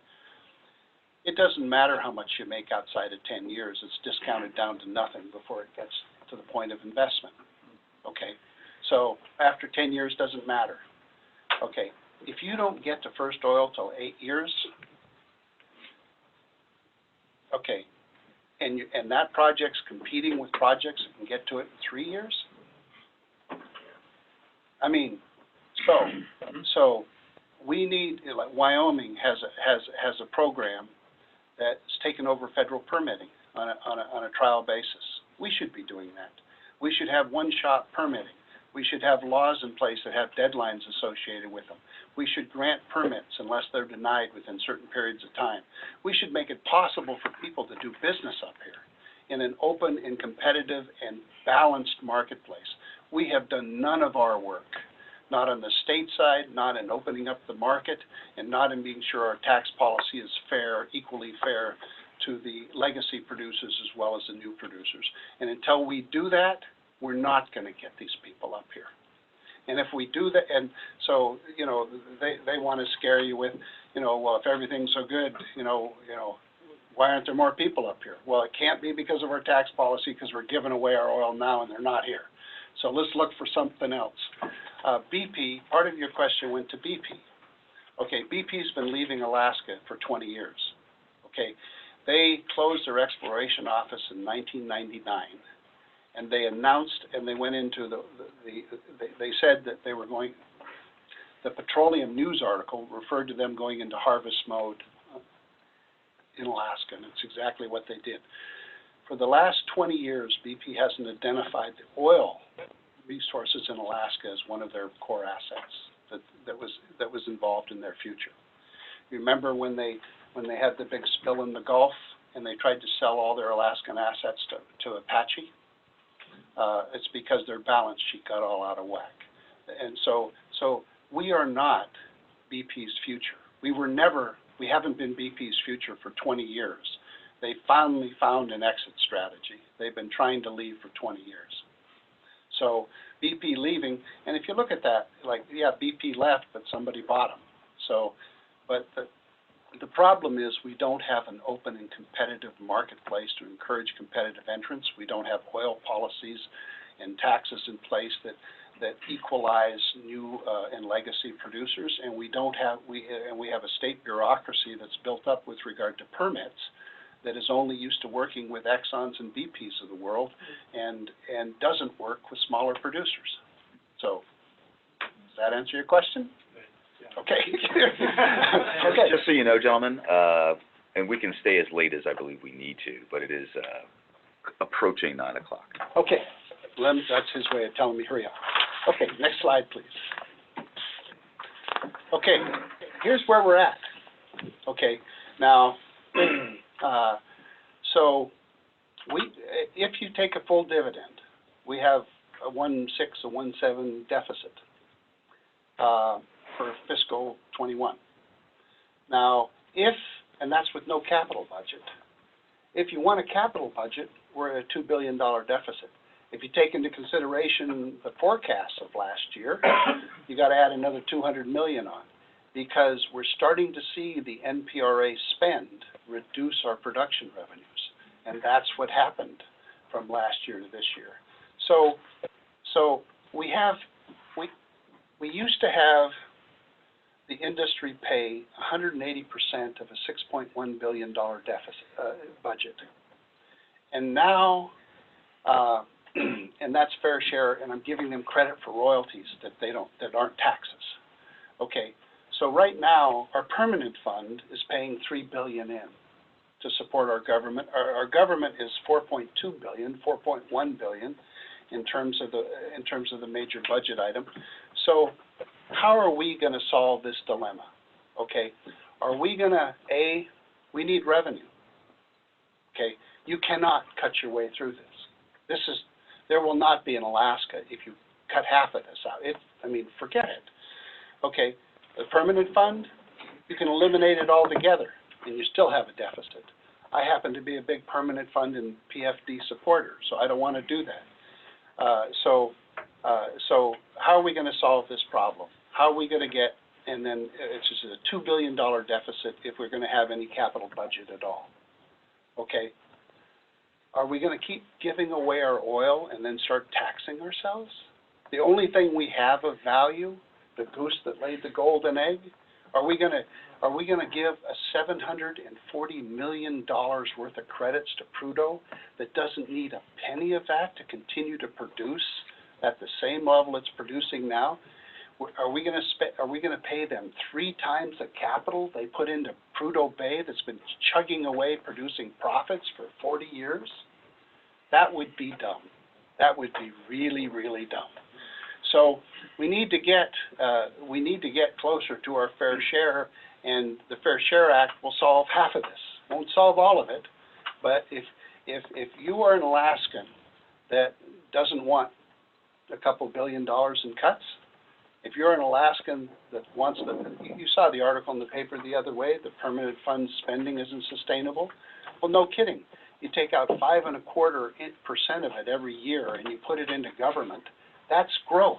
it doesn't matter how much you make outside of 10 years. It's discounted down to nothing before it gets to the point of investment. Okay, so after 10 years doesn't matter. Okay, if you don't get to first oil till 8 years, okay, and that project's competing with projects that can get to it in 3 years? I mean, so we need, like Wyoming has a program that's taken over federal permitting on a trial basis. We should be doing that. We should have one-shot permitting. We should have laws in place that have deadlines associated with them. We should grant permits unless they're denied within certain periods of time. We should make it possible for people to do business up here in an open and competitive and balanced marketplace. We have done none of our work, not on the state side, not in opening up the market, and not in being sure our tax policy is fair, equally fair to the legacy producers as well as the new producers. And until we do that, we're not going to get these people up here. And if we do that, and so, you know, they want to scare you with, you know, well, if everything's so good, you know, why aren't there more people up here? Well, it can't be because of our tax policy, because we're giving away our oil now and they're not here. So let's look for something else. BP, part of your question went to BP. Okay, BP's been leaving Alaska for 20 years. Okay, they closed their exploration office in 1999. And they announced, and they went into they said that they were going, the Petroleum News article referred to them going into harvest mode in Alaska, and it's exactly what they did. For the last 20 years, BP hasn't identified the oil resources in Alaska as one of their core assets that was involved in their future. Remember when they had the big spill in the Gulf, and they tried to sell all their Alaskan assets to Apache? It's because their balance sheet got all out of whack. And so we are not BP's future. We haven't been BP's future for 20 years. They finally found an exit strategy. They've been trying to leave for 20 years. So BP leaving, and if you look at that, like, yeah, BP left, but somebody bought them. So, but The problem is we don't have an open and competitive marketplace to encourage competitive entrants. We don't have oil policies and taxes in place that equalize new and legacy producers, and we have a state bureaucracy that's built up with regard to permits that is only used to working with Exxons and BPs of the world, and doesn't work with smaller producers. So, does that answer your question? Okay. Okay. Just so you know, gentlemen, and we can stay as late as I believe we need to, but it is approaching 9 o'clock. Okay, Lem, that's his way of telling me hurry up. Okay, next slide, please. Okay, here's where we're at. Okay, now, so if you take a full dividend, we have a 1.6, a 1.7 deficit for fiscal 21. Now, and that's with no capital budget. If you want a capital budget, we're at a $2 billion deficit. If you take into consideration the forecasts of last year, you got to add another 200 million on, because we're starting to see the NPRA spend reduce our production revenues, and that's what happened from last year to this year. So we used to have the industry pay 180% of a $6.1 billion deficit budget, and now. And that's fair share, and I'm giving them credit for royalties that aren't taxes. Okay, so right now our permanent fund is paying $3 billion in to support our government. Our government is $4.2 billion, $4.1 billion in terms of the major budget item. So how are we going to solve this dilemma? Okay, are we going to we need revenue. Okay, you cannot cut your way through this. There will not be an Alaska if you cut half of this out. Forget it. Okay, the permanent fund, you can eliminate it altogether, and you still have a deficit. I happen to be a big permanent fund and PFD supporter, so I don't want to do that. So how are we going to solve this problem? How are we going to get, and then it's just a $2 billion deficit if we're going to have any capital budget at all. Okay. Are we going to keep giving away our oil and then start taxing ourselves? The only thing we have of value, the goose that laid the golden egg, are we going to give a $740 million worth of credits to Prudhoe that doesn't need a penny of that to continue to produce at the same level it's producing now? Are we going to pay them 3 times the capital they put into Prudhoe Bay that's been chugging away producing profits for 40 years? That would be dumb. That would be really, really dumb. So we need to get closer to our fair share, and the Fair Share Act will solve half of this. Won't solve all of it, but if you are an Alaskan that doesn't want a couple $1 billion in cuts, if you're an Alaskan that wants you saw the article in the paper the other way, the permanent fund spending isn't sustainable. Well, no kidding. You take out 5.25% of it every year and you put it into government. That's growth.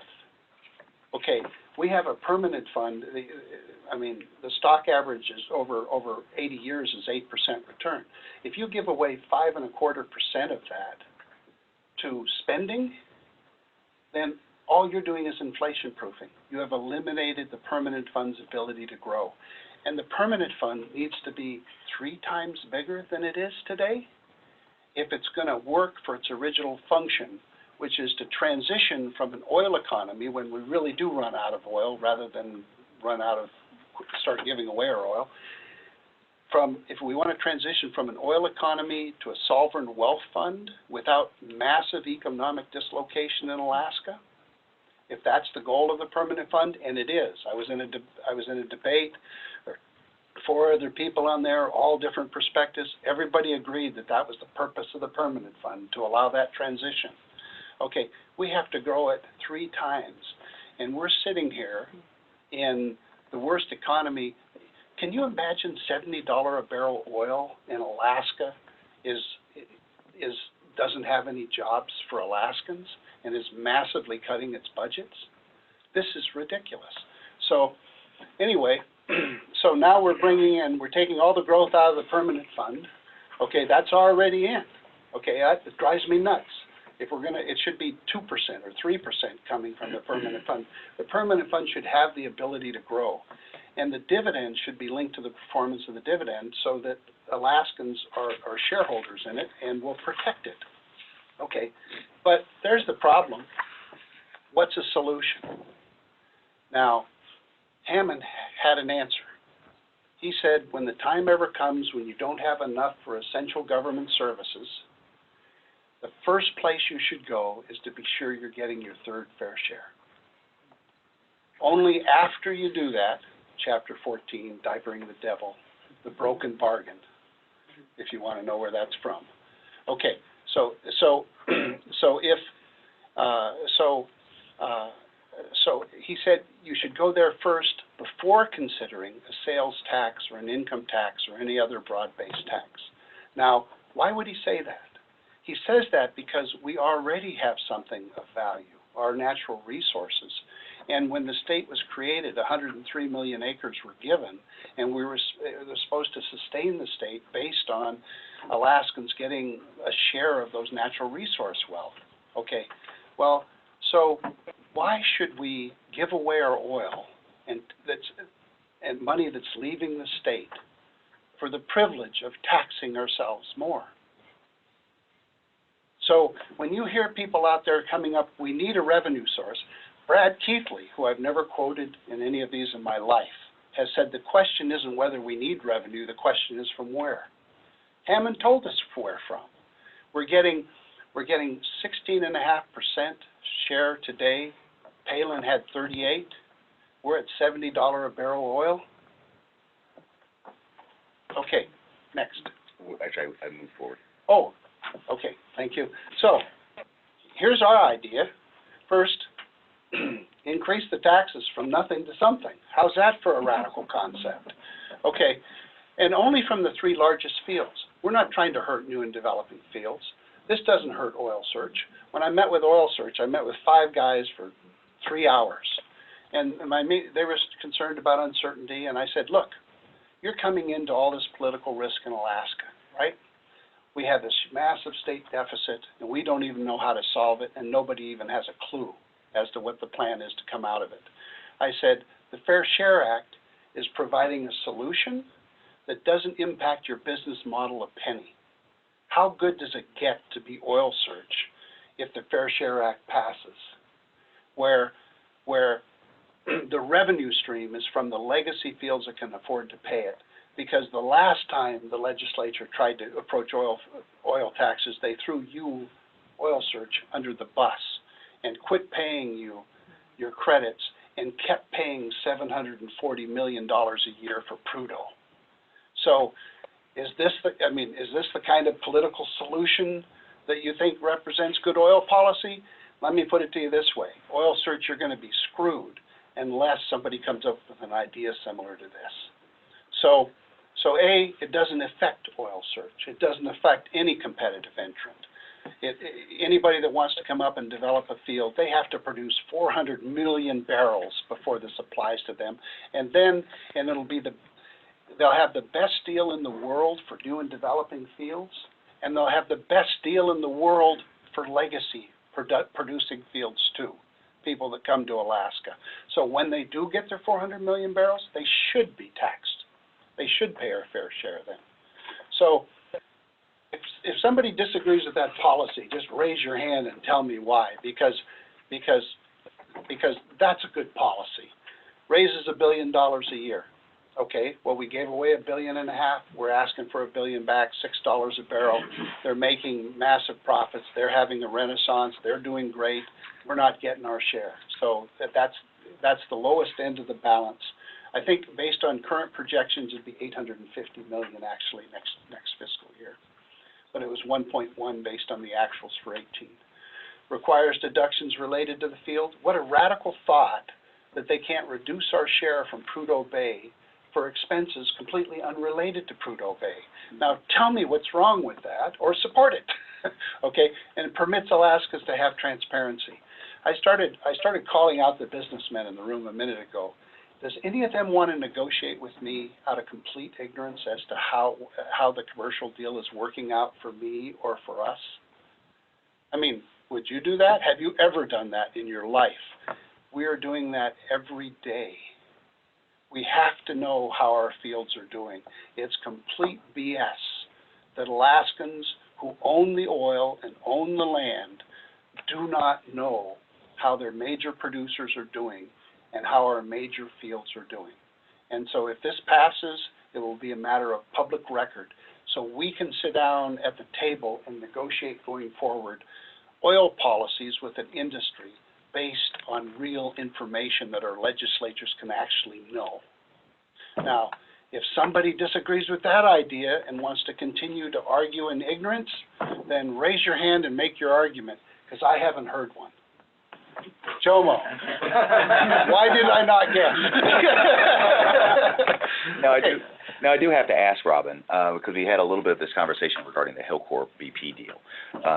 Okay, we have a permanent fund. The stock average is over 80 years is 8% return. If you give away 5.25% of that to spending, then all you're doing is inflation proofing. You have eliminated the permanent fund's ability to grow. And the permanent fund needs to be 3 times bigger than it is today if it's going to work for its original function, which is to transition from an oil economy when we really do run out of oil rather than start giving away our oil. If we want to transition from an oil economy to a sovereign wealth fund without massive economic dislocation in Alaska, if that's the goal of the permanent fund, and it is. I was in a debate, 4 other people on there, all different perspectives. Everybody agreed that was the purpose of the permanent fund, to allow that transition. Okay, we have to grow it 3 times, and we're sitting here in the worst economy. Can you imagine $70 a barrel oil in Alaska doesn't have any jobs for Alaskans and is massively cutting its budgets? This is ridiculous. So anyway, so now we're taking all the growth out of the permanent fund. Okay, that's already in. Okay, that drives me nuts. If we're gonna, it should be 2% or 3% coming from the permanent fund. The permanent fund should have the ability to grow. And the dividend should be linked to the performance of the dividend so that Alaskans are shareholders in it and will protect it. Okay, but there's the problem. What's a solution? Now, Hammond had an answer. He said, when the time ever comes when you don't have enough for essential government services, the first place you should go is to be sure you're getting your third fair share. Only after you do that, Chapter 14, Diapering the Devil, the broken bargain, if you want to know where that's from. Okay, so he said you should go there first before considering a sales tax or an income tax or any other broad-based tax. Now, why would he say that? He says that because we already have something of value, our natural resources. And when the state was created, 103 million acres were given, and it was supposed to sustain the state based on Alaskans getting a share of those natural resource wealth. Okay, well, so why should we give away our oil and money that's leaving the state for the privilege of taxing ourselves more? So when you hear people out there coming up, we need a revenue source, Brad Keithley, who I've never quoted in any of these in my life, has said the question isn't whether we need revenue, the question is from where. Hammond told us where from. We're getting 16.5% share today. Palin had 38. We're at $70 a barrel oil. Okay, next. Actually, I moved forward. Oh, okay, thank you. So, here's our idea. First, increase the taxes from nothing to something. How's that for a radical concept? Okay, and only from the 3 largest fields. We're not trying to hurt new and developing fields. This doesn't hurt Oil Search. When I met with Oil Search, I met with 5 guys for 3 hours. And they were concerned about uncertainty, and I said, look, you're coming into all this political risk in Alaska, right? We have this massive state deficit, and we don't even know how to solve it, and nobody even has a clue as to what the plan is to come out of it. I said, the Fair Share Act is providing a solution that doesn't impact your business model a penny. How good does it get to be Oil Search if the Fair Share Act passes, where the revenue stream is from the legacy fields that can afford to pay it? Because the last time the legislature tried to approach oil taxes, they threw you, Oil Search, under the bus and quit paying you your credits and kept paying $740 million a year for Prudhoe. So is this the kind of political solution that you think represents good oil policy? Let me put it to you this way. Oil Search, you're going to be screwed unless somebody comes up with an idea similar to this. So A, it doesn't affect Oil Search. It doesn't affect any competitive entrant. Anybody that wants to come up and develop a field, they have to produce 400 million barrels before this applies to them. And they'll have the best deal in the world for new and developing fields, and they'll have the best deal in the world for legacy producing fields too, people that come to Alaska. So when they do get their 400 million barrels, they should be taxed. They should pay our fair share then. So if somebody disagrees with that policy, just raise your hand and tell me why, because that's a good policy. Raises $1 billion a year. Okay, well, we gave away $1.5 billion. We're asking for $1 billion back, $6 a barrel. They're making massive profits. They're having a renaissance. They're doing great. We're not getting our share. So that's the lowest end of the balance. I think based on current projections, it'd be $850 million actually next fiscal year. But it was 1.1 based on the actuals for 18. Requires deductions related to the field. What a radical thought that they can't reduce our share from Prudhoe Bay for expenses completely unrelated to Prudhoe Bay. Now tell me what's wrong with that, or support it. Okay, and it permits Alaskans to have transparency. I started calling out the businessmen in the room a minute ago, Does any of them want to negotiate with me out of complete ignorance as to how the commercial deal is working out for me or for us? I mean, would you do that? Have you ever done that in your life? We are doing that every day. We have to know how our fields are doing. It's complete BS that Alaskans who own the oil and own the land do not know how their major producers are doing and how our major fields are doing. And so if this passes, it will be a matter of public record. So we can sit down at the table and negotiate going forward oil policies with an industry based on real information that our legislatures can actually know. Now, if somebody disagrees with that idea and wants to continue to argue in ignorance, then raise your hand and make your argument, because I haven't heard one. Jomo, why did I not guess? Now, I do have to ask Robin, because we had a little bit of this conversation regarding the Hillcorp BP deal.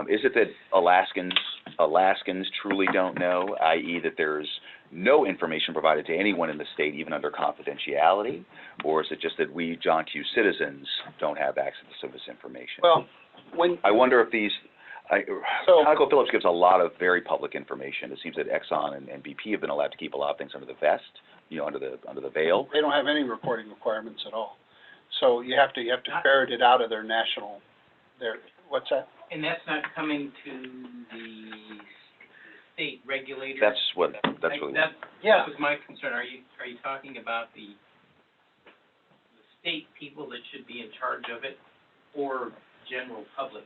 Is it that Alaskans truly don't know, i.e. that there's no information provided to anyone in the state, even under confidentiality? Or is it just that we, John Q. citizens, don't have access to this information? Well, I wonder if these, So- ConocoPhillips gives a lot of very public information. It seems that Exxon and BP have been allowed to keep a lot of things under the vest, under the veil. they don't have any reporting requirements at all. So you have to ferret it out of their what's that? And that's not coming to the state regulators? That's really. That Yeah. was my concern. Are you talking about the state people that should be in charge of it, or general public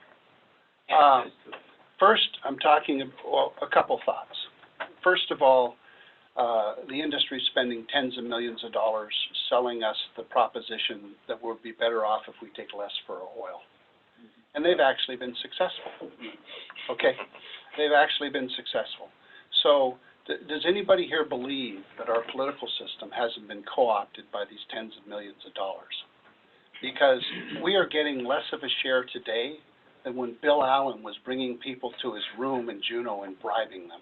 access to it? First, I'm talking about a couple thoughts. First of all, the industry's spending tens of millions of dollars selling us the proposition that we'll be better off if we take less for our oil. And they've actually been successful. Okay? They've actually been successful. So does anybody here believe that our political system hasn't been co-opted by these tens of millions of dollars? Because we are getting less of a share today than when Bill Allen was bringing people to his room in Juneau and bribing them.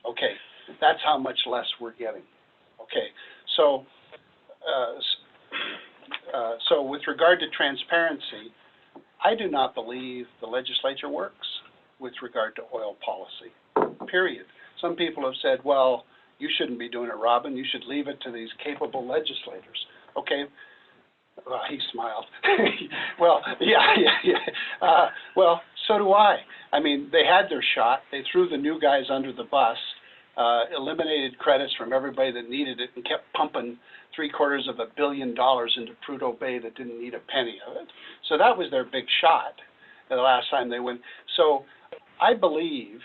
Okay, that's how much less we're getting. Okay, so with regard to transparency, I do not believe the legislature works with regard to oil policy, period. Some people have said, well, you shouldn't be doing it, Robin. You should leave it to these capable legislators. Okay. Well, he smiled. Well, yeah. Well, so do I. I mean, they had their shot. They threw the new guys under the bus, eliminated credits from everybody that needed it, and kept pumping $750 million into Prudhoe Bay that didn't need a penny of it. So that was their big shot the last time they went. So I believe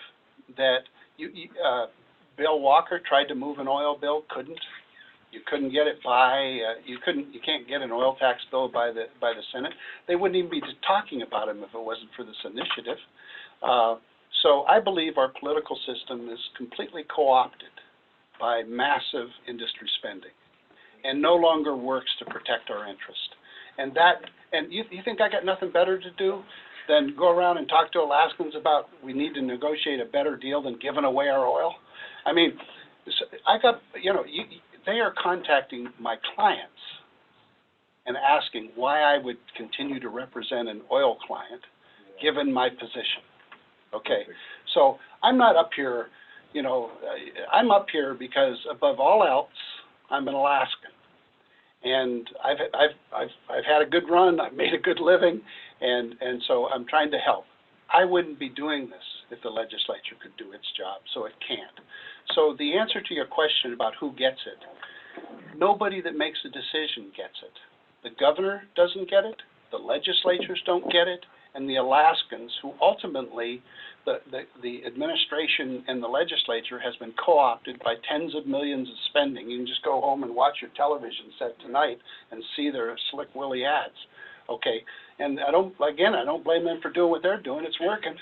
that Bill Walker tried to move an oil bill, couldn't. You couldn't get it by, you can't get an oil tax bill by the Senate. They wouldn't even be talking about him if it wasn't for this initiative. So I believe our political system is completely co-opted by massive industry spending and no longer works to protect our interest. And you think I got nothing better to do than go around and talk to Alaskans about we need to negotiate a better deal than giving away our oil? I mean, they are contacting my clients and asking why I would continue to represent an oil client given my position. Okay, so I'm not up here, I'm up here because above all else, I'm an Alaskan. And I've had a good run, I've made a good living, and so I'm trying to help. I wouldn't be doing this if the legislature could do its job, so it can't. So the answer to your question about who gets it, nobody that makes a decision gets it. The governor doesn't get it, the legislatures don't get it, and the Alaskans, who ultimately, the administration and the legislature has been co-opted by tens of millions of spending. You can just go home and watch your television set tonight and see their slick willy ads. Okay, and I don't blame them for doing what they're doing. It's working.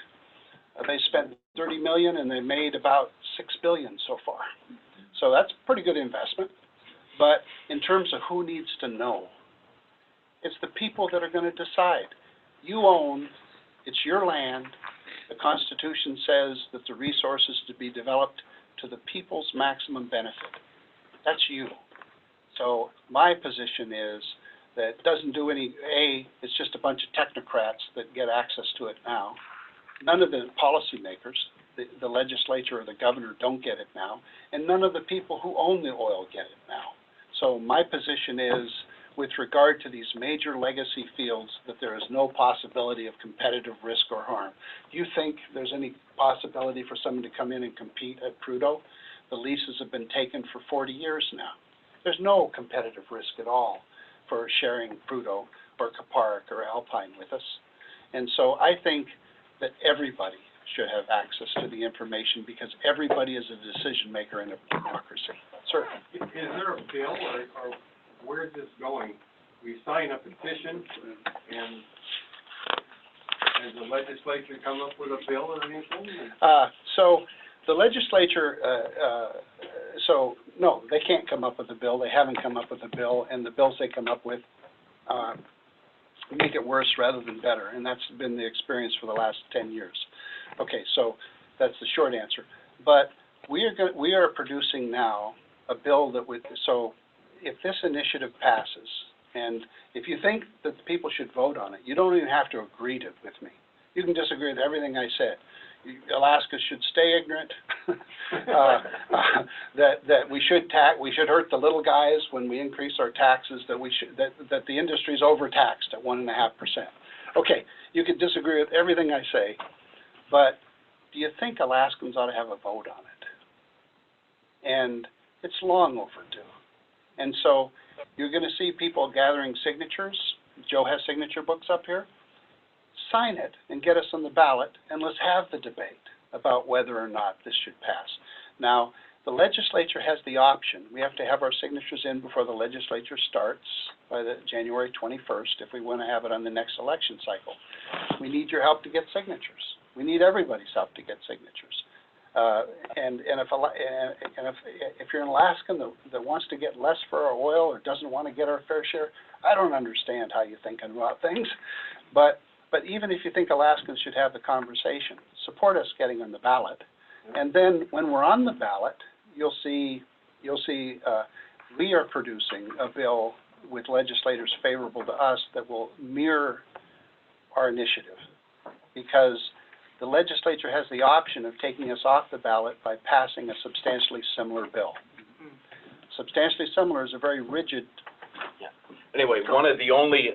They spent $30 million and they made about $6 billion so far. So that's a pretty good investment. But in terms of who needs to know, it's the people that are going to decide. You own, it's your land. The Constitution says that the resource is to be developed to the people's maximum benefit. That's you. So my position is that it doesn't do any, it's just a bunch of technocrats that get access to it now. None of the policymakers, the legislature or the governor don't get it now, and none of the people who own the oil get it now. So my position is, with regard to these major legacy fields, that there is no possibility of competitive risk or harm. Do you think there's any possibility for someone to come in and compete at Prudhoe? The leases have been taken for 40 years now. There's no competitive risk at all for sharing Prudhoe or Caparic or Alpine with us. And so I think that everybody should have access to the information, because everybody is a decision maker in a democracy. Sir? Is there a bill, or where's this going? We sign a petition, and has the legislature come up with a bill or anything? So the legislature, no, they can't come up with a bill. They haven't come up with a bill, and the bills they come up with make it worse rather than better, and that's been the experience for the last 10 years. Okay, so that's the short answer. But we are producing now a bill that would, so if this initiative passes, and if you think that the people should vote on it, you don't even have to agree with me. You can disagree with everything I said. Alaska should stay ignorant, that we should hurt the little guys when we increase our taxes, that the industry's overtaxed at 1.5%. Okay, you can disagree with everything I say, but do you think Alaskans ought to have a vote on it? And it's long overdue. And so you're going to see people gathering signatures. Joe has signature books up here. Sign it and get us on the ballot, and let's have the debate about whether or not this should pass. Now, the legislature has the option. We have to have our signatures in before the legislature starts by the January 21st if we want to have it on the next election cycle. We need your help to get signatures. We need everybody's help to get signatures. And if you're an Alaskan that wants to get less for our oil or doesn't want to get our fair share, I don't understand how you're thinking about things. But even if you think Alaskans should have the conversation, support us getting on the ballot. And then when we're on the ballot, you'll see we are producing a bill with legislators favorable to us that will mirror our initiative, because the legislature has the option of taking us off the ballot by passing a substantially similar bill. Substantially similar is a very rigid. Anyway, one of the only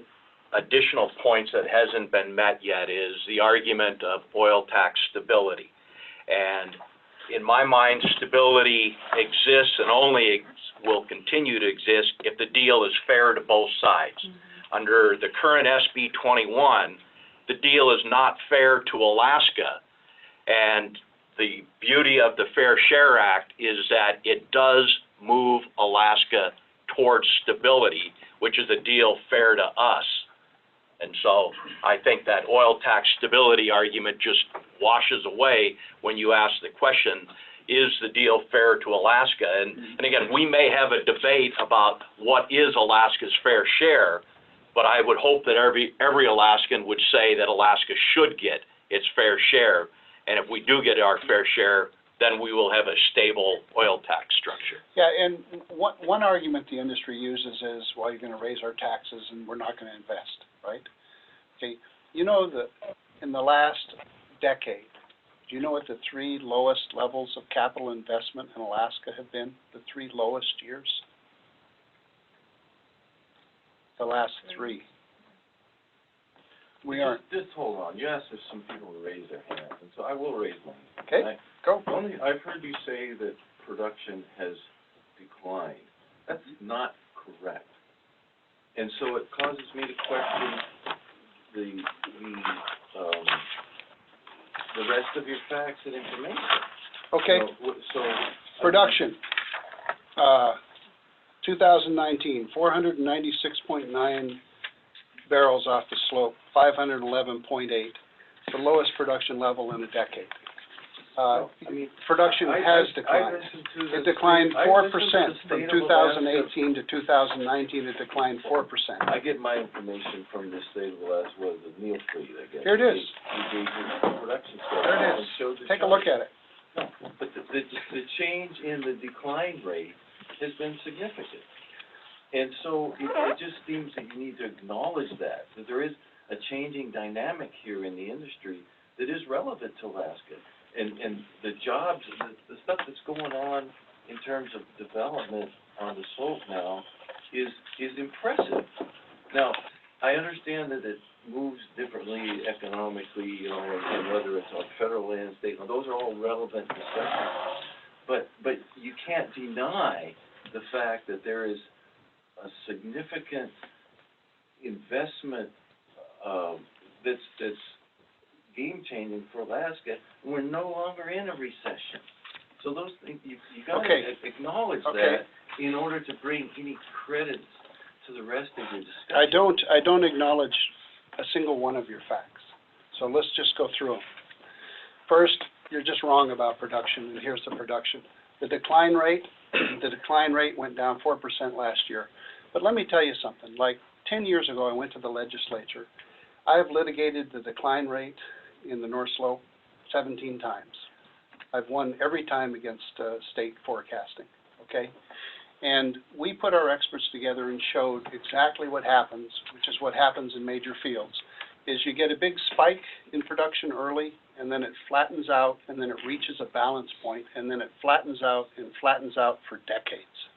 additional points that hasn't been met yet is the argument of oil tax stability. And in my mind, stability exists and only will continue to exist if the deal is fair to both sides. Under the current SB 21, the deal is not fair to Alaska, and the beauty of the Fair Share Act is that it does move Alaska towards stability, which is a deal fair to us. And so I think that oil tax stability argument just washes away when you ask the question, is the deal fair to Alaska? And again, we may have a debate about what is Alaska's fair share, but I would hope that every Alaskan would say that Alaska should get its fair share. And if we do get our fair share, then we will have a stable oil tax structure. Yeah, and one argument the industry uses is, well, you're going to raise our taxes and we're not going to invest, right? Okay, you know that in the last decade, do you know what the 3 lowest levels of capital investment in Alaska have been? The 3 lowest years? The last 3. We aren't. Just hold on. You asked if some people would raise their hands, and so I will raise mine. Okay, go. I've heard you say that production has declined. That's not correct. And so it causes me to question the rest of your facts and information. Okay, So production. 2019, 496.9 barrels off the slope, 511.8, the lowest production level in a decade. Production has declined. It declined 4% from 2018 to 2019. It declined 4%. I get my information from the state of Alaska, what is it, Neil Fleet, I guess. Here it is. He gave me the production schedule. There it and is. showed the Take a chart. look at it. No, but the change in the decline rate has been significant. And so it just seems that you need to acknowledge that there is a changing dynamic here in the industry that is relevant to Alaska. And the jobs, the stuff that's going on in terms of development on the slope now is impressive. Now, I understand that it moves differently economically, you know, and whether it's on federal land, state, and those are all relevant discussions. But you can't deny the fact that there is a significant investment that's game-changing for Alaska. We're no longer in a recession. So those things, you gotta acknowledge that in order to bring any credit to the rest of your discussion. I don't acknowledge a single one of your facts. So let's just go through them. First, you're just wrong about production, and here's the production. The decline rate went down 4% last year. But let me tell you something, like 10 years ago, I went to the legislature. I have litigated the decline rate in the North Slope 17 times. I've won every time against state forecasting, okay? And we put our experts together and showed exactly what happens, which is what happens in major fields, is you get a big spike in production early, and then it flattens out, and then it reaches a balance point, and then it flattens out and flattens out for decades.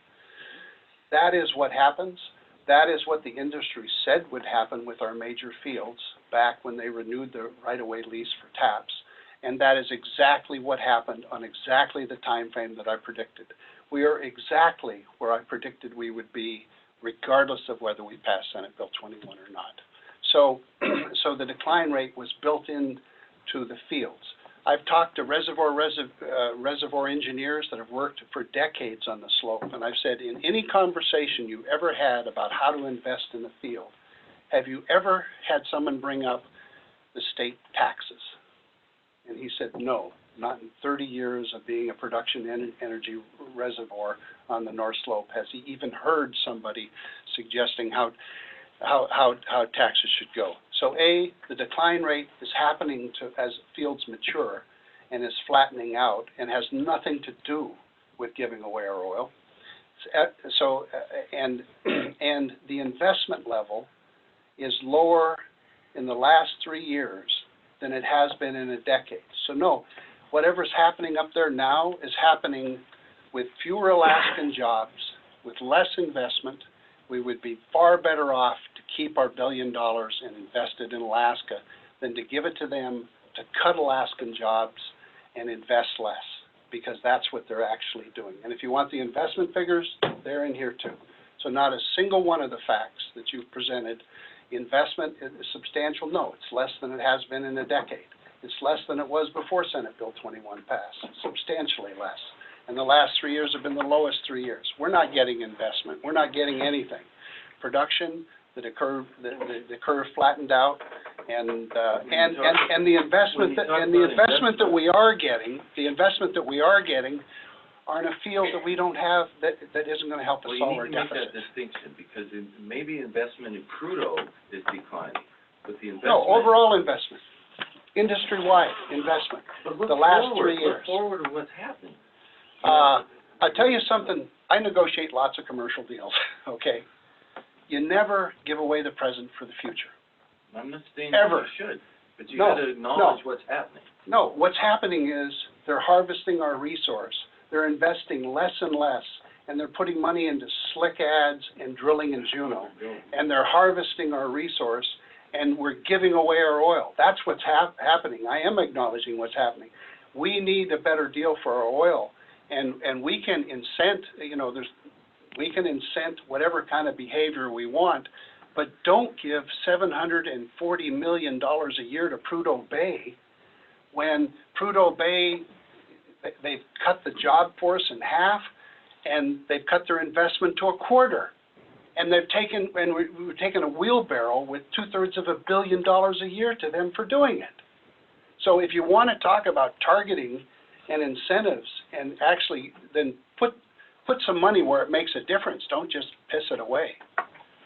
That is what happens. That is what the industry said would happen with our major fields back when they renewed the right-of-way lease for TAPS. And that is exactly what happened on exactly the time frame that I predicted. We are exactly where I predicted we would be, regardless of whether we pass Senate Bill 21 or not. So, so the decline rate was built into the fields. I've talked to reservoir engineers that have worked for decades on the slope, and I've said, in any conversation you ever had about how to invest in the field, have you ever had someone bring up the state taxes? And he said, no, not in 30 years of being a production energy reservoir on the North Slope has he even heard somebody suggesting how taxes should go. So A, the decline rate is happening as fields mature and is flattening out and has nothing to do with giving away our oil. And the investment level is lower in the last 3 years than it has been in a decade. So no, whatever's happening up there now is happening with fewer Alaskan jobs, with less investment. We would be far better off to keep our $1 billion and invest it in Alaska than to give it to them to cut Alaskan jobs and invest less, because that's what they're actually doing. And if you want the investment figures, they're in here too. So not a single one of the facts that you've presented, investment is substantial. No, it's less than it has been in a decade. It's less than it was before Senate Bill 21 passed, substantially less. And the last 3 years have been the lowest 3 years. We're not getting investment. We're not getting anything. Production, the curve flattened out, and the investment that we are getting, are in a field that we don't have that isn't going to help us solve our deficit. Well, you need to make that distinction, because maybe investment in crude oil is declining, but the investment... No, overall investment, industry-wide investment, the last 3 years. Look forward to what's happening. I'll tell you something, I negotiate lots of commercial deals, okay? You never give away the present for the future. I'm not saying Ever. you should, but you gotta acknowledge what's happening. No, what's happening is they're harvesting our resource. They're investing less and less, and they're putting money into slick ads and drilling in Juneau. And they're harvesting our resource, and we're giving away our oil. That's what's happening. I am acknowledging what's happening. We need a better deal for our oil. And we can incent, we can incent whatever kind of behavior we want, but don't give $740 million a year to Prudhoe Bay when Prudhoe Bay, they've cut the job force in half, and they've cut their investment to a quarter. And we've taken a wheelbarrow with 2/3 of $1 billion a year to them for doing it. So if you want to talk about targeting and incentives, and actually then put some money where it makes a difference. Don't just piss it away.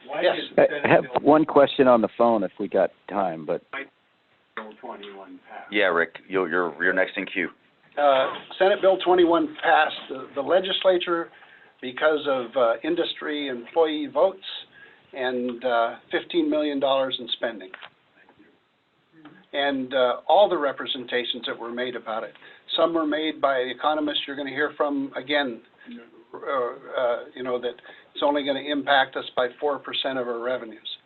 Why Yes. did Senate I have Bill one question on the phone if we got time, but 21 pass? Yeah, Rick, you're next in queue. Senate Bill 21 passed. The legislature because of industry employee votes and $15 million in spending. And all the representations that were made about it. Some were made by economists you're going to hear from again, you know, that it's only going to impact us by 4% of our revenues.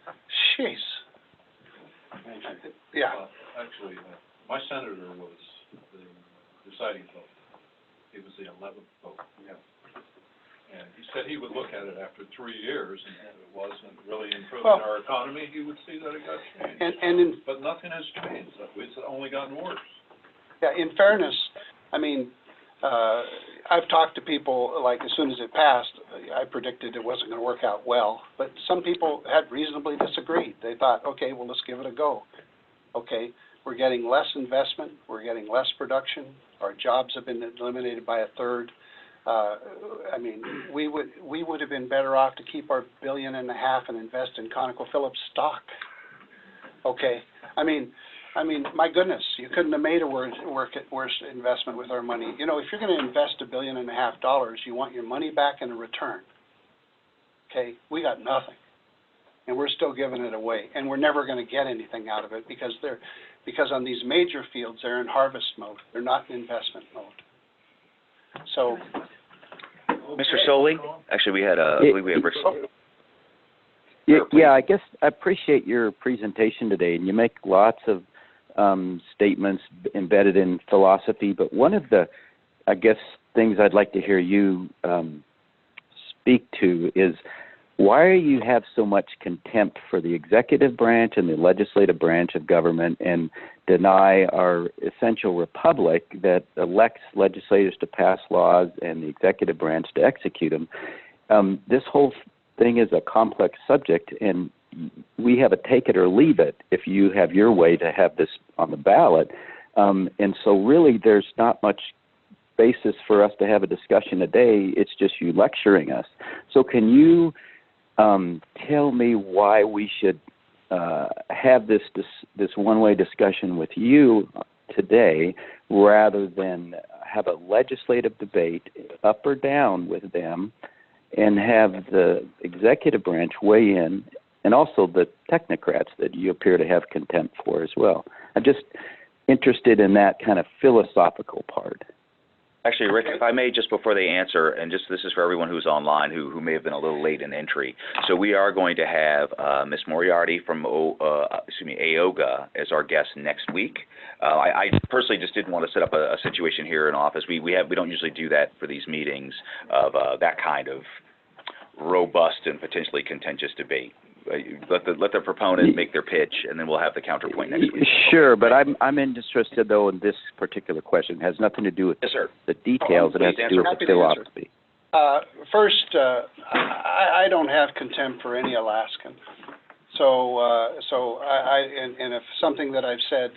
Jeez. Yeah. Actually, my senator was the deciding vote. He was the 11th vote. Yeah. And he said he would look at it after 3 years, and if it wasn't really improving our economy, he would see that it got changed. But nothing has changed. It's only gotten worse. Yeah, in fairness, I mean, I've talked to people, like, as soon as it passed, I predicted it wasn't going to work out well. But some people had reasonably disagreed. They thought, okay, well, let's give it a go. Okay, we're getting less investment. We're getting less production. Our jobs have been eliminated by a third. I mean, we would have been better off to keep our $1.5 billion and invest in ConocoPhillips stock. Okay, I mean, my goodness, you couldn't have made a worse investment with our money. You know, if you're going to invest $1.5 billion, you want your money back in a return. Okay, we got nothing, and we're still giving it away, and we're never going to get anything out of it because on these major fields they're in harvest mode. They're not in investment mode. So. Mr. Soley, actually, we had I believe we had Rick. Yeah, I guess I appreciate your presentation today, and you make lots of statements embedded in philosophy, but one of the, I guess, things I'd like to hear you speak to is why you have so much contempt for the executive branch and the legislative branch of government and deny our essential republic that elects legislators to pass laws and the executive branch to execute them. This whole thing is a complex subject, and we have a take it or leave it if you have your way to have this on the ballot. And so really there's not much basis for us to have a discussion today. It's just you lecturing us. So can you tell me why we should have this one-way discussion with you today rather than have a legislative debate up or down with them and have the executive branch weigh in, and also the technocrats that you appear to have contempt for as well? I'm just interested in that kind of philosophical part. Actually, Rick, if I may, just before they answer, and just this is for everyone who's online who may have been a little late in entry. So we are going to have Ms. Moriarty from AOGA as our guest next week. I personally just didn't want to set up a situation here in office. We don't usually do that for these meetings of that kind of robust and potentially contentious debate. Let the proponent make their pitch, and then we'll have the counterpoint next week. Sure, but I'm interested, though, in this particular question. It has nothing to do with the details. It has to do with the philosophy. First, I don't have contempt for any Alaskan. And if something that I've said,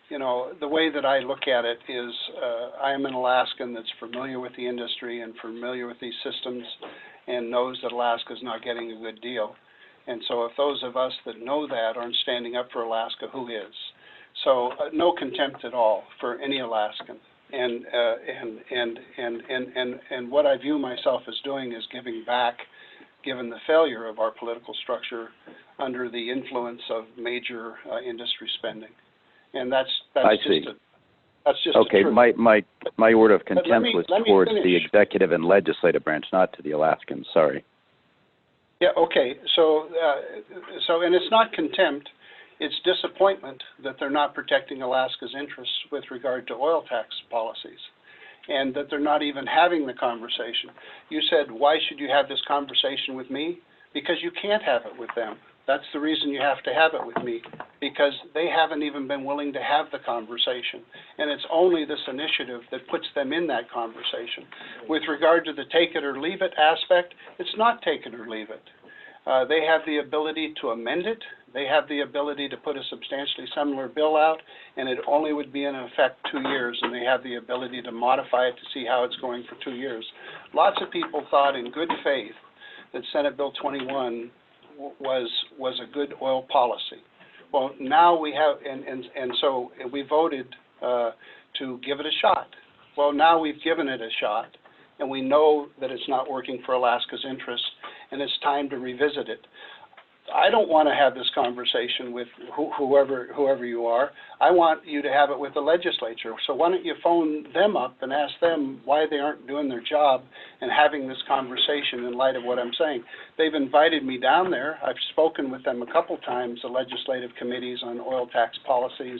you know, the way that I look at it is I am an Alaskan that's familiar with the industry and familiar with these systems and knows that Alaska is not getting a good deal. And so if those of us that know that aren't standing up for Alaska, who is? So no contempt at all for any Alaskan. And what I view myself as doing is giving back, given the failure of our political structure under the influence of major industry spending. And that's just okay. The truth. My word of contempt was towards finish. the executive and legislative branch, not to the Alaskans. Sorry. Yeah. Okay. So and it's not contempt; it's disappointment that they're not protecting Alaska's interests with regard to oil tax policies, and that they're not even having the conversation. You said, why should you have this conversation with me? Because you can't have it with them. That's the reason you have to have it with me, because they haven't even been willing to have the conversation. And it's only this initiative that puts them in that conversation. With regard to the take it or leave it aspect, it's not take it or leave it. They have the ability to amend it. They have the ability to put a substantially similar bill out, and it only would be in effect 2 years, and they have the ability to modify it to see how it's going for 2 years. Lots of people thought in good faith that Senate Bill 21 was a good oil policy. Well, now we have, and so we voted to give it a shot. Well, now we've given it a shot, and we know that it's not working for Alaska's interests, and it's time to revisit it. I don't want to have this conversation with whoever you are. I want you to have it with the legislature. So why don't you phone them up and ask them why they aren't doing their job and having this conversation in light of what I'm saying. They've invited me down there. I've spoken with them a couple times, the legislative committees on oil tax policies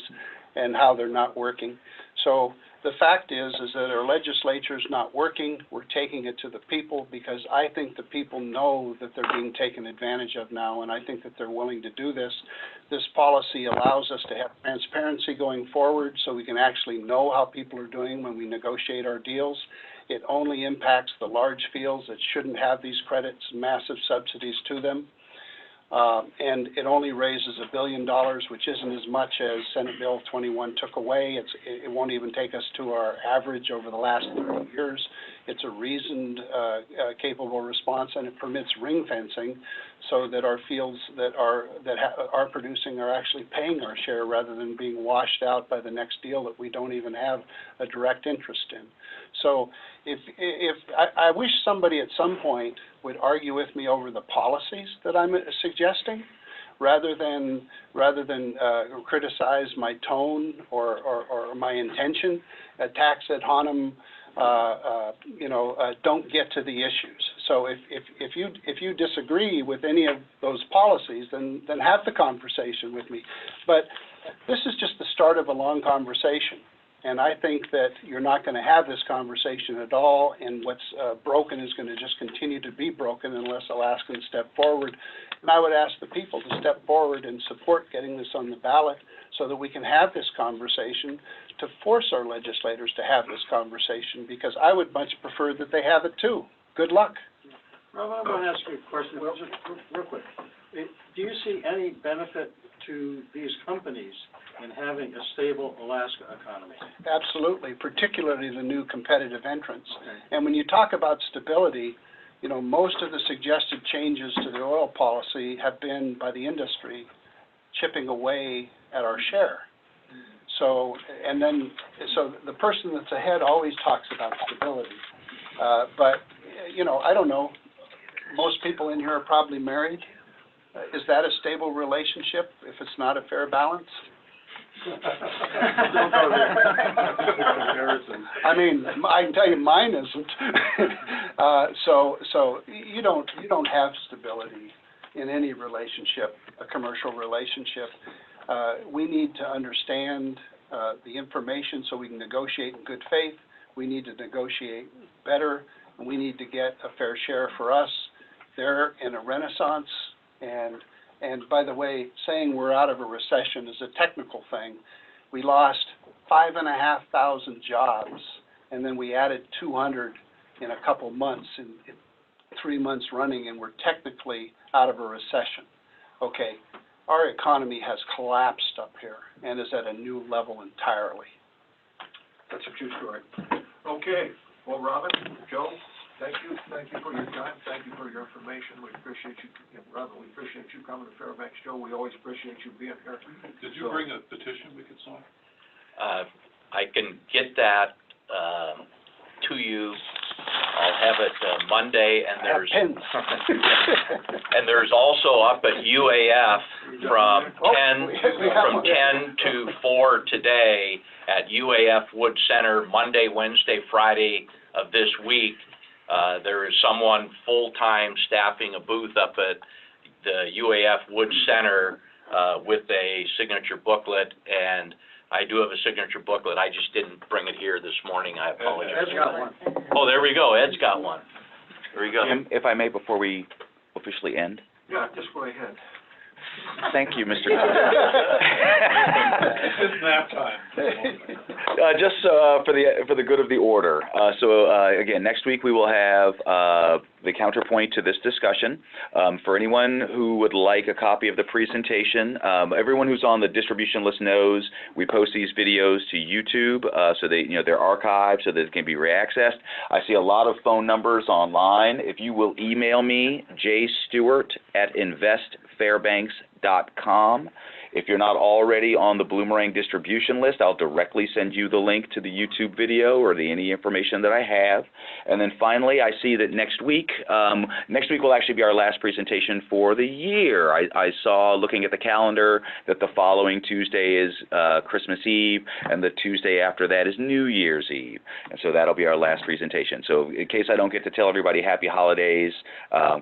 and how they're not working. So the fact is that our legislature's not working. We're taking it to the people because I think the people know that they're being taken advantage of now, and I think that they're willing to do this. This policy allows us to have transparency going forward so we can actually know how people are doing when we negotiate our deals. It only impacts the large fields that shouldn't have these credits, massive subsidies to them. And it only raises $1 billion, which isn't as much as Senate Bill 21 took away. It won't even take us to our average over the last 30 years. It's a reasoned, capable response, and it permits ring fencing so that our fields that are producing are actually paying our share rather than being washed out by the next deal that we don't even have a direct interest in. So if I wish somebody at some point would argue with me over the policies that I'm suggesting, rather than criticize my tone or my intention. Tax ad hominem, don't get to the issues. So if you disagree with any of those policies, then have the conversation with me. But this is just the start of a long conversation. And I think that you're not going to have this conversation at all, and what's broken is going to just continue to be broken unless Alaskans step forward. And I would ask the people to step forward and support getting this on the ballot so that we can have this conversation, to force our legislators to have this conversation, because I would much prefer that they have it too. Good luck. Rob, I want to ask you a question, just real quick. Do you see any benefit to these companies in having a stable Alaska economy? Absolutely, particularly the new competitive entrants. Okay. And when you talk about stability, most of the suggested changes to the oil policy have been by the industry chipping away at our share. So the person that's ahead always talks about stability. But I don't know, most people in here are probably married. Is that a stable relationship if it's not a fair balance? Don't go there. Comparison. I mean, I can tell you mine isn't. So you don't have stability in any relationship, a commercial relationship. We need to understand the information so we can negotiate in good faith. We need to negotiate better, and we need to get a fair share for us. They're in a renaissance, and by the way, saying we're out of a recession is a technical thing. We lost 5,500 jobs, and then we added 200 in a couple months, in 3 months running, and we're technically out of a recession. Okay, our economy has collapsed up here and is at a new level entirely. That's a true story. Okay, well, Robin, Joe, thank you for your time, thank you for your information, we appreciate you, Robin, we appreciate you coming to Fairbanks. Joe, we always appreciate you being here. Did you bring a petition we could sign? I can get that to you. I'll have it Monday, and there's Pens. and there's also up at UAF from 10 to 4 today at UAF Wood Center, Monday, Wednesday, Friday of this week. There is someone full-time staffing a booth up at the UAF Wood Center with a signature booklet, and I do have a signature booklet. I just didn't bring it here this morning. I apologize. Ed's got one. Oh, there we go. Ed's got one. There we go. Jim, if I may, before we officially end, Yeah, just go ahead. thank you, Mr. It's nap time. Just for the good of the order. Again, next week we will have the counterpoint to this discussion. For anyone who would like a copy of the presentation, everyone who's on the distribution list knows we post these videos to YouTube, so they're archived so that it can be reaccessed. I see a lot of phone numbers online. If you will email me, jstewart@investfairbanks.com. If you're not already on the Bloomerang distribution list, I'll directly send you the link to the YouTube video or any information that I have. And then finally, I see that next week will actually be our last presentation for the year. I saw, looking at the calendar, that the following Tuesday is Christmas Eve, and the Tuesday after that is New Year's Eve. And so that'll be our last presentation. So in case I don't get to tell everybody happy holidays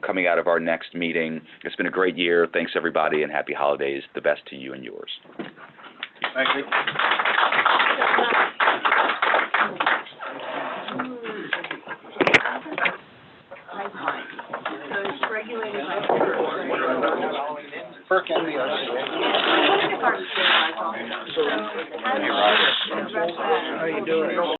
coming out of our next meeting, it's been a great year. Thanks, everybody, and happy holidays. The best to you and yours. Thank you. So it's regulated by. Perk and the How do you do it?